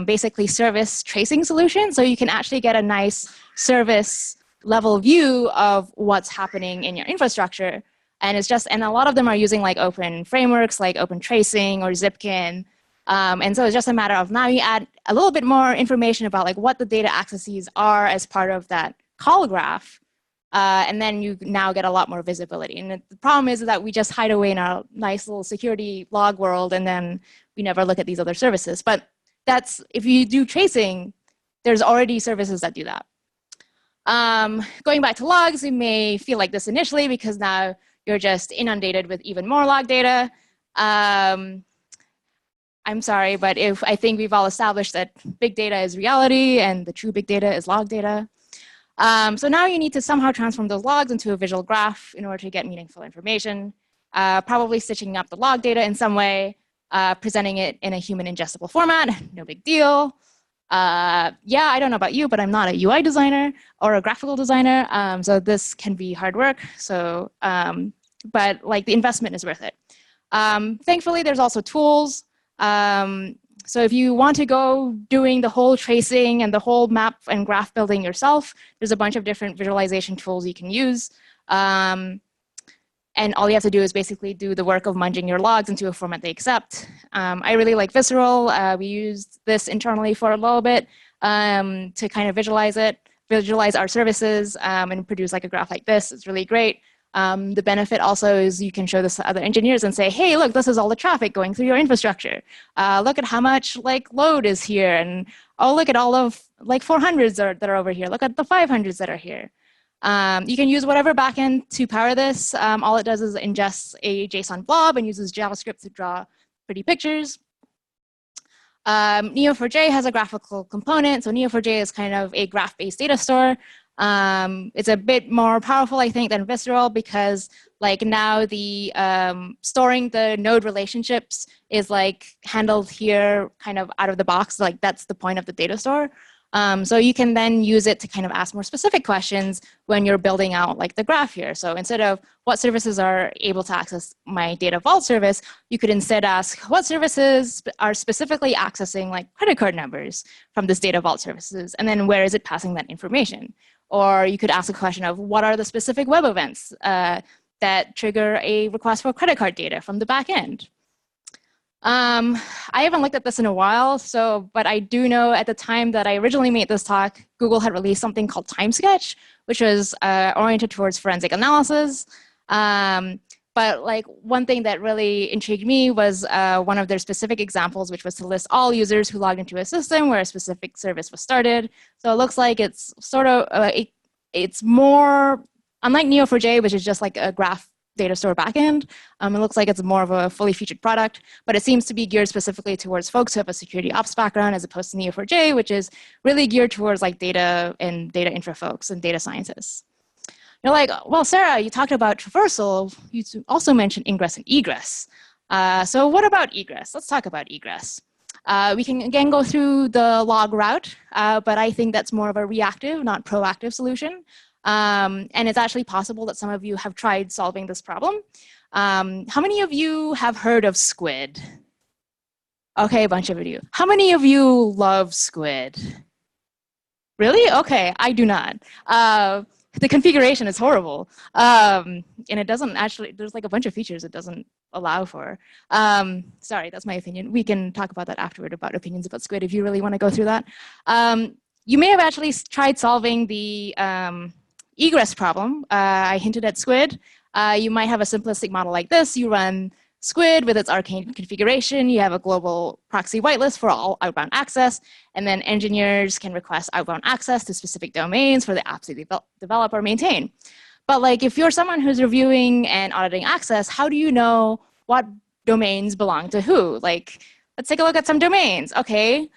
basically service tracing solutions. So you can actually get a nice service level view of what's happening in your infrastructure. And a lot of them are using like open frameworks like Open Tracing or Zipkin. And so it's just a matter of now you add a little bit more information about like what the data accesses are as part of that call graph. And then you now get a lot more visibility. And the problem is that we just hide away in our nice little security log world, and then we never look at these other services. But that's, if you do tracing, there's already services that do that. Going back to logs, you may feel like this initially because now you're just inundated with even more log data. I'm sorry, but I think we've all established that big data is reality and the true big data is log data. So now you need to somehow transform those logs into a visual graph in order to get meaningful information, probably stitching up the log data in some way, presenting it in a human ingestible format, no big deal. Yeah, I don't know about you, but I'm not a UI designer or a graphical designer, so this can be hard work. So, but like the investment is worth it. Thankfully, there's also tools. So if you want to go doing the whole tracing and the whole map and graph building yourself, there's a bunch of different visualization tools you can use. And all you have to do is basically do the work of munging your logs into a format they accept. I really like Visceral. We used this internally for a little bit to kind of visualize our services and produce like a graph like this. It's really great. The benefit also is you can show this to other engineers and say, hey, look, this is all the traffic going through your infrastructure. Look at how much like load is here. And oh, look at all of like 400s that are over here. Look at the 500s that are here. You can use whatever backend to power this. All it does is ingests a JSON blob and uses JavaScript to draw pretty pictures. Neo4j has a graphical component. So Neo4j is kind of a graph-based data store. It's a bit more powerful, I think, than Visceral because like now the storing the node relationships is like handled here kind of out of the box. Like that's the point of the data store. So you can then use it to kind of ask more specific questions when you're building out like the graph here. So instead of what services are able to access my data vault service, you could instead ask what services are specifically accessing like credit card numbers from this data vault services, and then where is it passing that information? Or you could ask a question of what are the specific web events that trigger a request for credit card data from the back end. I haven't looked at this in a while, but I do know at the time that I originally made this talk, Google had released something called TimeSketch, which was oriented towards forensic analysis. But like one thing that really intrigued me was one of their specific examples, which was to list all users who logged into a system where a specific service was started. So it looks like it's sort of, it's more, unlike Neo4j, which is just like a graph data store backend, it looks like it's more of a fully featured product, but it seems to be geared specifically towards folks who have a security ops background as opposed to Neo4j, which is really geared towards like data and data infra folks and data scientists. You're like, well, Sarah, you talked about traversal. You also mentioned ingress and egress. So what about egress? Let's talk about egress. We can again go through the log route, but I think that's more of a reactive, not proactive solution. And it's actually possible that some of you have tried solving this problem. How many of you have heard of squid? Okay, a bunch of you. How many of you love squid? Really? Okay, I do not. the configuration is horrible. And it doesn't actually, there's like a bunch of features it doesn't allow for. Sorry, that's my opinion. We can talk about that afterward about opinions about Squid if you really want to go through that. You may have actually tried solving the egress problem. I hinted at Squid. You might have a simplistic model like this. You run Squid with its arcane configuration. You have a global proxy whitelist for all outbound access, and then engineers can request outbound access to specific domains for the apps they develop or maintain. But like, if you're someone who's reviewing and auditing access, how do you know what domains belong to who? Like, let's take a look at some domains. Okay,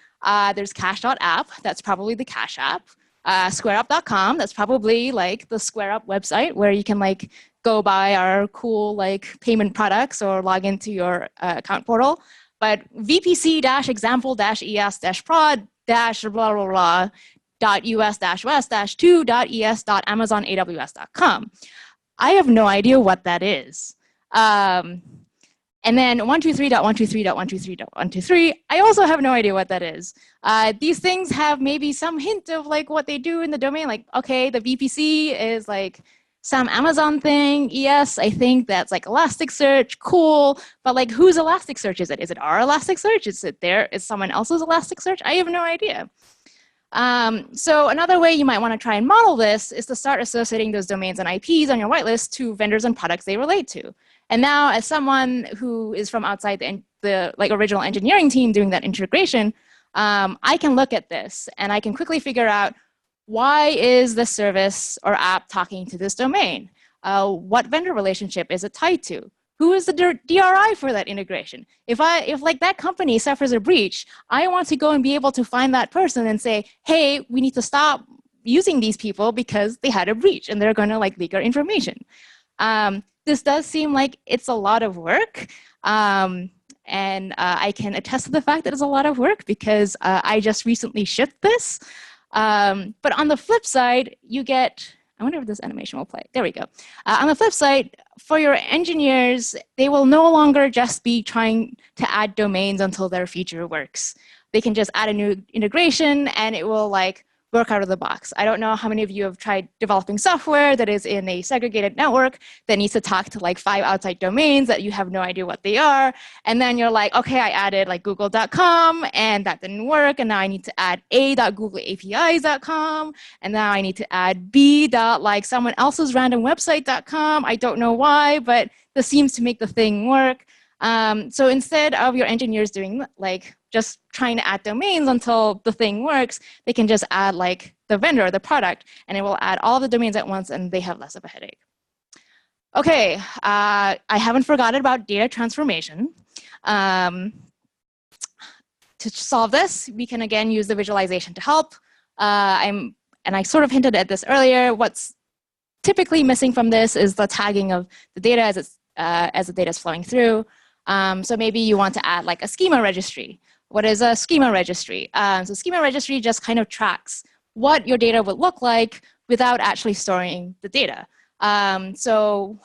there's cache.app. That's probably the cache app. SquareUp.com. That's probably like the SquareUp website where you can like go buy our cool like payment products or log into your account portal. But VPC-example-es-prod- blah blah blah .us-west-2.es.amazonaws.com. I have no idea what that is. And then 123.123.123.123, I also have no idea what that is. These things have maybe some hint of like what they do in the domain. Like, okay, the VPC is like some Amazon thing. Yes, I think that's like Elasticsearch, cool. But like, whose Elasticsearch is it? Is it our Elasticsearch? Is it there? Is someone else's Elasticsearch? I have no idea. So another way you might want to try and model this is to start associating those domains and IPs on your whitelist to vendors and products they relate to. And now, as someone who is from outside the like original engineering team doing that integration, I can look at this and I can quickly figure out, why is this service or app talking to this domain? What vendor relationship is it tied to? Who is the DRI for that integration? If like that company suffers a breach, I want to go and be able to find that person and say, hey, we need to stop using these people because they had a breach and they're going to like leak our information. This does seem like it's a lot of work. And I can attest to the fact that it's a lot of work because I just recently shipped this. But on the flip side, you get, I wonder if this animation will play. There we go. On the flip side, for your engineers, they will no longer just be trying to add domains until their feature works. They can just add a new integration and it will like work out of the box. I don't know how many of you have tried developing software that is in a segregated network that needs to talk to like 5 outside domains that you have no idea what they are. And then you're like, okay, I added like google.com and that didn't work. And now I need to add a.googleapis.com. And now I need to add b. like someone else's random website.com. I don't know why, but this seems to make the thing work. So instead of your engineers doing like just trying to add domains until the thing works, they can just add like the vendor or the product, and it will add all the domains at once, and they have less of a headache. Okay, I haven't forgotten about data transformation. To solve this, we can again use the visualization to help. And I sort of hinted at this earlier. What's typically missing from this is the tagging of the data as the data is flowing through. So maybe you want to add like a schema registry. What is a schema registry? So schema registry just kind of tracks what your data would look like without actually storing the data. So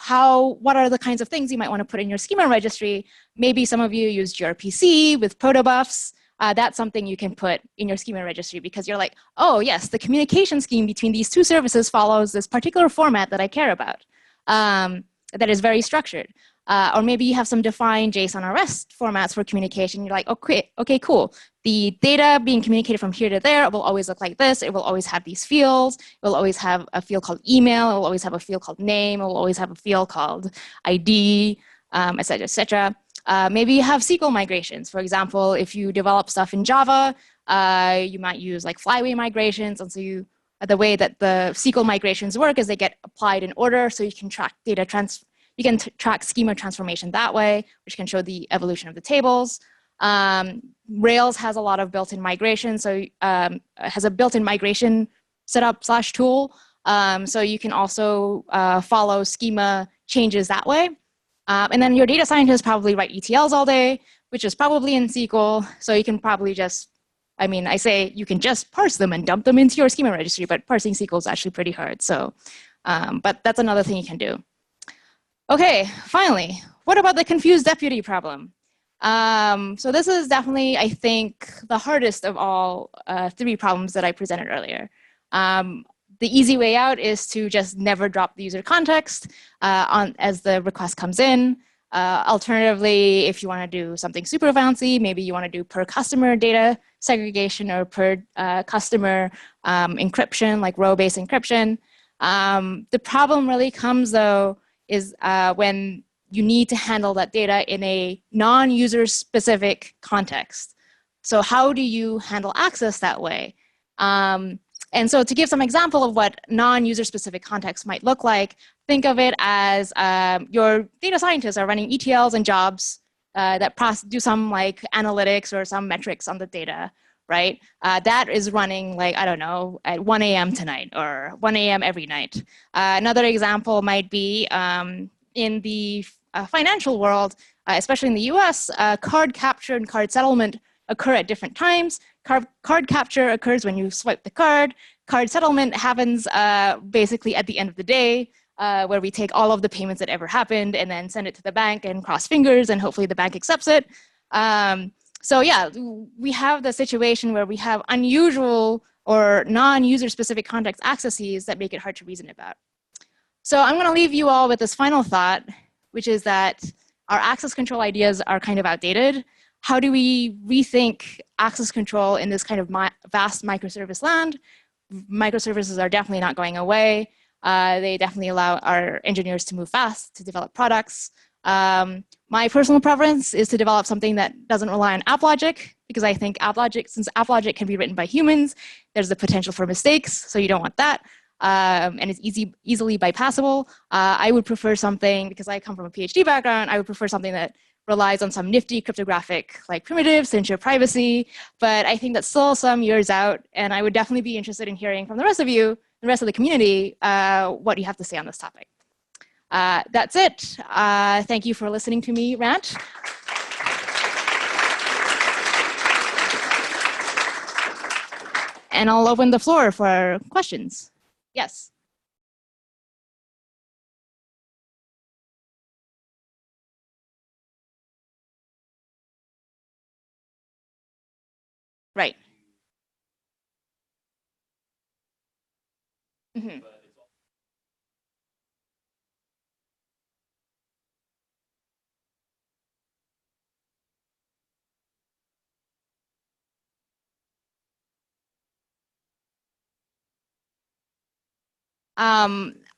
what are the kinds of things you might want to put in your schema registry? Maybe some of you use gRPC with protobufs. That's something you can put in your schema registry because you're like, oh yes, the communication scheme between these two services follows this particular format that I care about, that is very structured. Or maybe you have some defined JSON or REST formats for communication. You're like, okay, cool. The data being communicated from here to there will always look like this. It will always have these fields. It will always have a field called email. It will always have a field called name. It will always have a field called ID, et cetera, et cetera. Maybe you have SQL migrations. For example, if you develop stuff in Java, you might use like flyway migrations. And so the way that the SQL migrations work is they get applied in order, so you can track data you can track schema transformation that way, which can show the evolution of the tables. Rails has a lot of built-in migration, so has a built-in migration setup/tool. So you can also follow schema changes that way. And then your data scientists probably write ETLs all day, which is probably in SQL. So you can probably just, I mean, I say you can just parse them and dump them into your schema registry, but parsing SQL is actually pretty hard. So, but that's another thing you can do. Okay, finally, what about the confused deputy problem? So this is definitely, I think, the hardest of all 3 problems that I presented earlier. the easy way out is to just never drop the user context as the request comes in. Alternatively, if you want to do something super fancy, maybe you want to do per customer data segregation or per customer encryption, like row-based encryption. The problem really comes, though, is when you need to handle that data in a non-user specific context. So how do you handle access that way? And so to give some example of what non-user specific context might look like, think of it as your data scientists are running ETLs and jobs that do some like analytics or some metrics on the data, right? That is running like, I don't know, at 1 a.m. tonight or 1 a.m. every night. Another example might be in the financial world, especially in the US, card capture and card settlement occur at different times. Card capture occurs when you swipe the card. Card settlement happens basically at the end of the day, where we take all of the payments that ever happened and then send it to the bank and cross fingers and hopefully the bank accepts it. So yeah, we have the situation where we have unusual or non-user specific context accesses that make it hard to reason about. So I'm going to leave you all with this final thought, which is that our access control ideas are kind of outdated. How do we rethink access control in this kind of vast microservice land? Microservices are definitely not going away. They definitely allow our engineers to move fast, to develop products. My personal preference is to develop something that doesn't rely on app logic, because I think since app logic can be written by humans, there's the potential for mistakes, so you don't want that. And it's easily bypassable. I would prefer something, because I come from a PhD background, I would prefer something that relies on some nifty cryptographic like primitives to ensure privacy, but I think that's still some years out, and I would definitely be interested in hearing from the rest of you, the rest of the community, what you have to say on this topic. That's it. Thank you for listening to me rant. And I'll open the floor for questions. Yes. Right. Mm-hmm.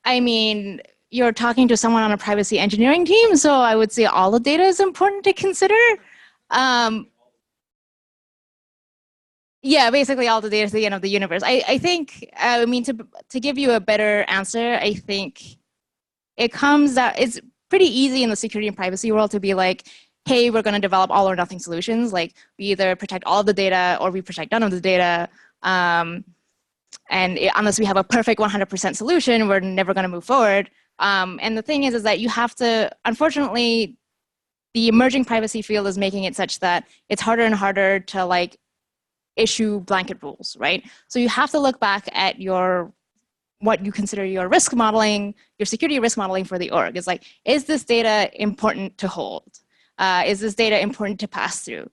I mean, you're talking to someone on a privacy engineering team, so I would say all the data is important to consider. Yeah, basically all the data is the end of the universe. I think, I mean, to give you a better answer, I think it comes out, it's pretty easy in the security and privacy world to be like, hey, we're going to develop all or nothing solutions. Like we either protect all of the data or we protect none of the data. Unless we have a perfect 100% solution, we're never going to move forward. And the thing is that you have to, unfortunately, the emerging privacy field is making it such that it's harder and harder to like issue blanket rules, right? So you have to look back at what you consider your risk modeling, your security risk modeling for the org. It's like, is this data important to hold? Is this data important to pass through?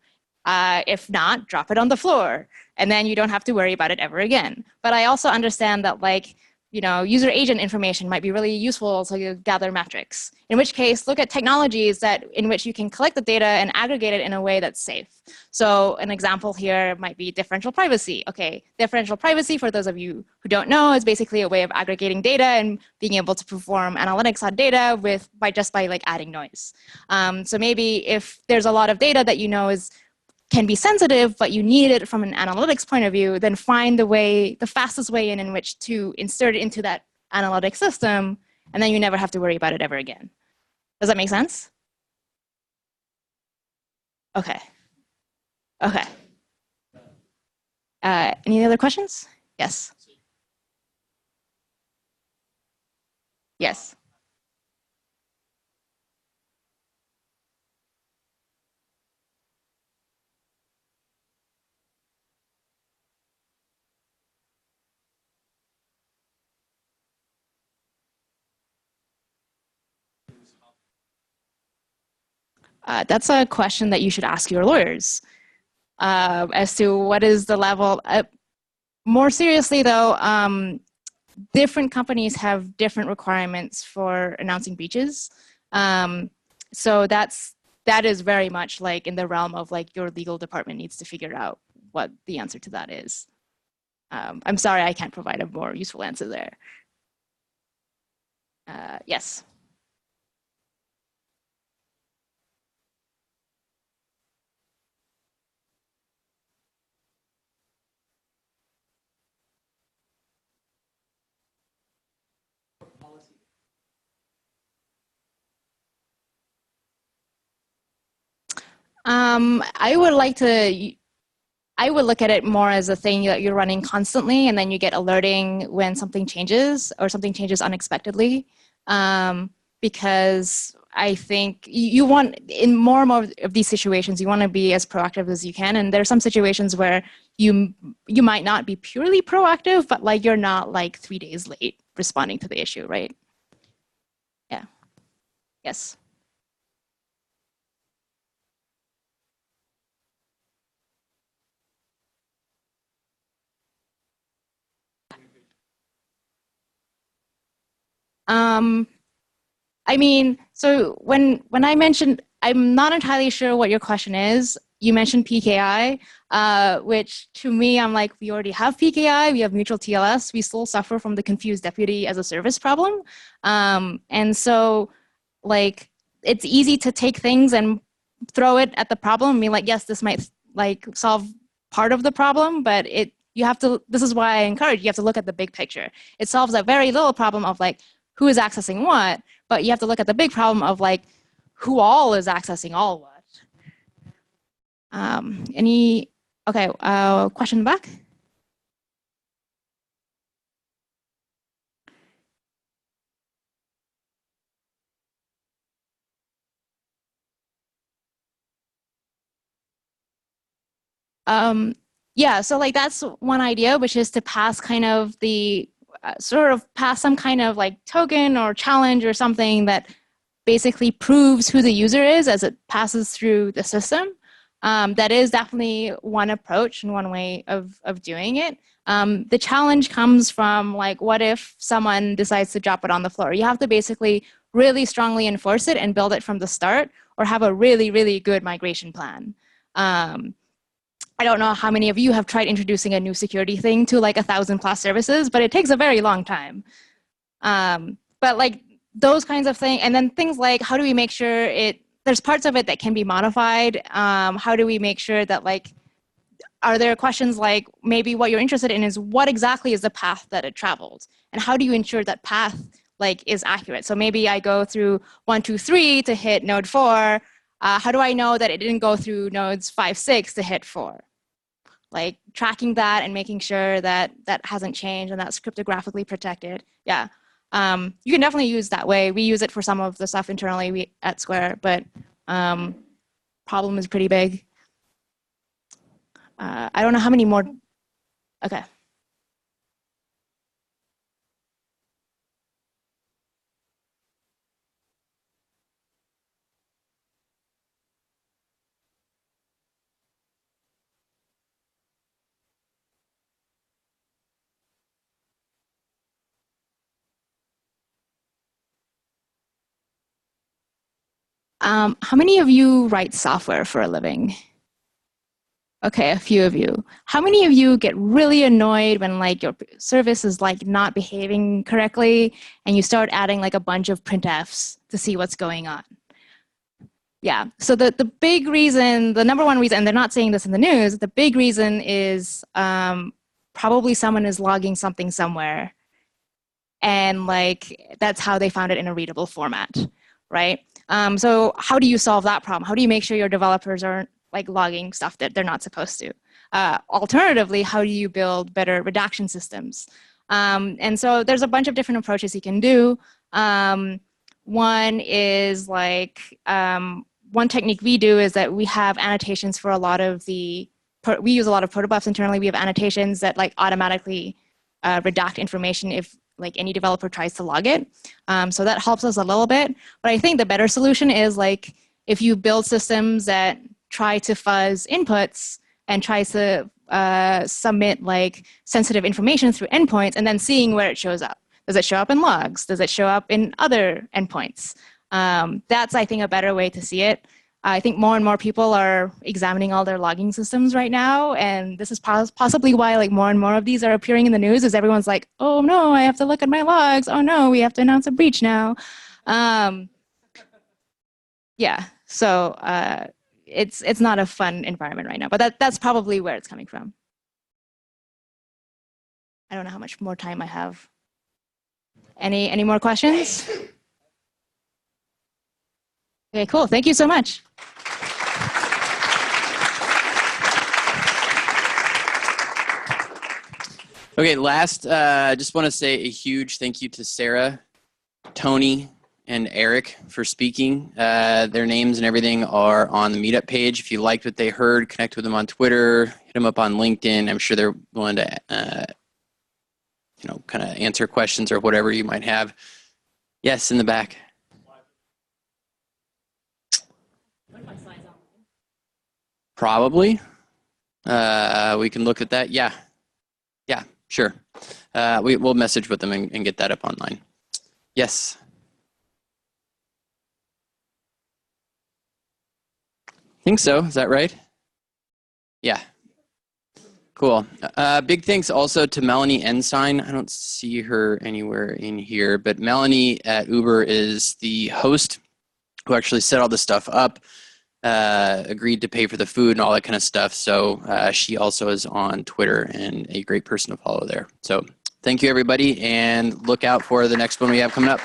If not, drop it on the floor, and then you don't have to worry about it ever again. But I also understand that, like, you know, user agent information might be really useful to gather metrics. In which case, look at technologies in which you can collect the data and aggregate it in a way that's safe. So an example here might be differential privacy. Okay, differential privacy, for those of you who don't know, is basically a way of aggregating data and being able to perform analytics on data just by like adding noise. So maybe if there's a lot of data that you know can be sensitive, but you need it from an analytics point of view, then find the fastest way in which to insert it into that analytic system, and then you never have to worry about it ever again. Does that make sense? Okay. Okay. Any other questions? Yes. Yes. That's a question that you should ask your lawyers as to what is the level. More seriously, though, different companies have different requirements for announcing breaches. So that is very much like in the realm of like your legal department needs to figure out what the answer to that is. I'm sorry, I can't provide a more useful answer there. Yes. I would look at it more as a thing that you're running constantly, and then you get alerting when something changes or something changes unexpectedly. Because I think you want, in more and more of these situations, you want to be as proactive as you can. And there are some situations where you might not be purely proactive, but like you're not like 3 days late responding to the issue, right? Yeah. Yes. I mean, so when I mentioned, I'm not entirely sure what your question is. You mentioned PKI, which to me, I'm like, we already have PKI, we have mutual TLS, we still suffer from the confused deputy as a service problem. And so like, it's easy to take things and throw it at the problem. I mean, like, yes, this might like solve part of the problem, but you have to, this is why I encourage, you have to look at the big picture. It solves a very little problem of like, who is accessing what, but you have to look at the big problem of like, who all is accessing all what. Okay, question in the back? Yeah, so like that's one idea, which is to pass kind of the, sort of pass some kind of like token or challenge or something that basically proves who the user is as it passes through the system. That is definitely one approach and one way of doing it. The challenge comes from like, what if someone decides to drop it on the floor? You have to basically really strongly enforce it and build it from the start, or have a really, really good migration plan. I don't know how many of you have tried introducing a new security thing to like 1,000+ services, but it takes a very long time. But like those kinds of things, and then things like, how do we make sure there's parts of it that can be modified? How do we make sure that like, are there questions like maybe what you're interested in is what exactly is the path that it traveled? And how do you ensure that path like is accurate? So maybe I go through 1, 2, 3 to hit node 4. How do I know that it didn't go through nodes 5, 6 to hit 4? Like tracking that and making sure that that hasn't changed and that's cryptographically protected. Yeah, you can definitely use that way. We use it for some of the stuff internally at Square, but problem is pretty big. I don't know how many more. Okay. How many of you write software for a living? Okay, a few of you. How many of you get really annoyed when like your service is like not behaving correctly and you start adding like a bunch of printfs to see what's going on? Yeah, so the big reason, the number one reason, and they're not saying this in the news, the big reason is probably someone is logging something somewhere. And like, that's how they found it in a readable format, right? So how do you solve that problem? How do you make sure your developers aren't like logging stuff that they're not supposed to? Alternatively, how do you build better redaction systems? And so there's a bunch of different approaches you can do. One is like, one technique we do is that we have annotations for a lot of we use a lot of protobufs internally. We have annotations that like automatically redact information if like any developer tries to log it. So that helps us a little bit. But I think the better solution is like, if you build systems that try to fuzz inputs and try to submit like sensitive information through endpoints and then seeing where it shows up. Does it show up in logs? Does it show up in other endpoints? That's, I think, a better way to see it. I think more and more people are examining all their logging systems right now, and this is possibly why like more and more of these are appearing in the news, is everyone's like, oh no, I have to look at my logs. Oh no, we have to announce a breach now. Yeah, so it's not a fun environment right now, but that's probably where it's coming from. I don't know how much more time I have. Any more questions? Okay, cool. Thank you so much. Okay, last, just want to say a huge thank you to Sarah, Tony, and Eric for speaking. Their names and everything are on the Meetup page. If you liked what they heard, connect with them on Twitter, hit them up on LinkedIn. I'm sure they're willing to, you know, kind of answer questions or whatever you might have. Yes, in the back. Probably. We can look at that. Yeah. Yeah, sure. We'll message with them and get that up online. Yes. I think so. Is that right? Yeah. Cool. Big thanks also to Melanie Ensign. I don't see her anywhere in here, but Melanie at Uber is the host who actually set all this stuff up, agreed to pay for the food and all that kind of stuff. So she also is on Twitter and a great person to follow there. So thank you, everybody, and look out for the next one we have coming up.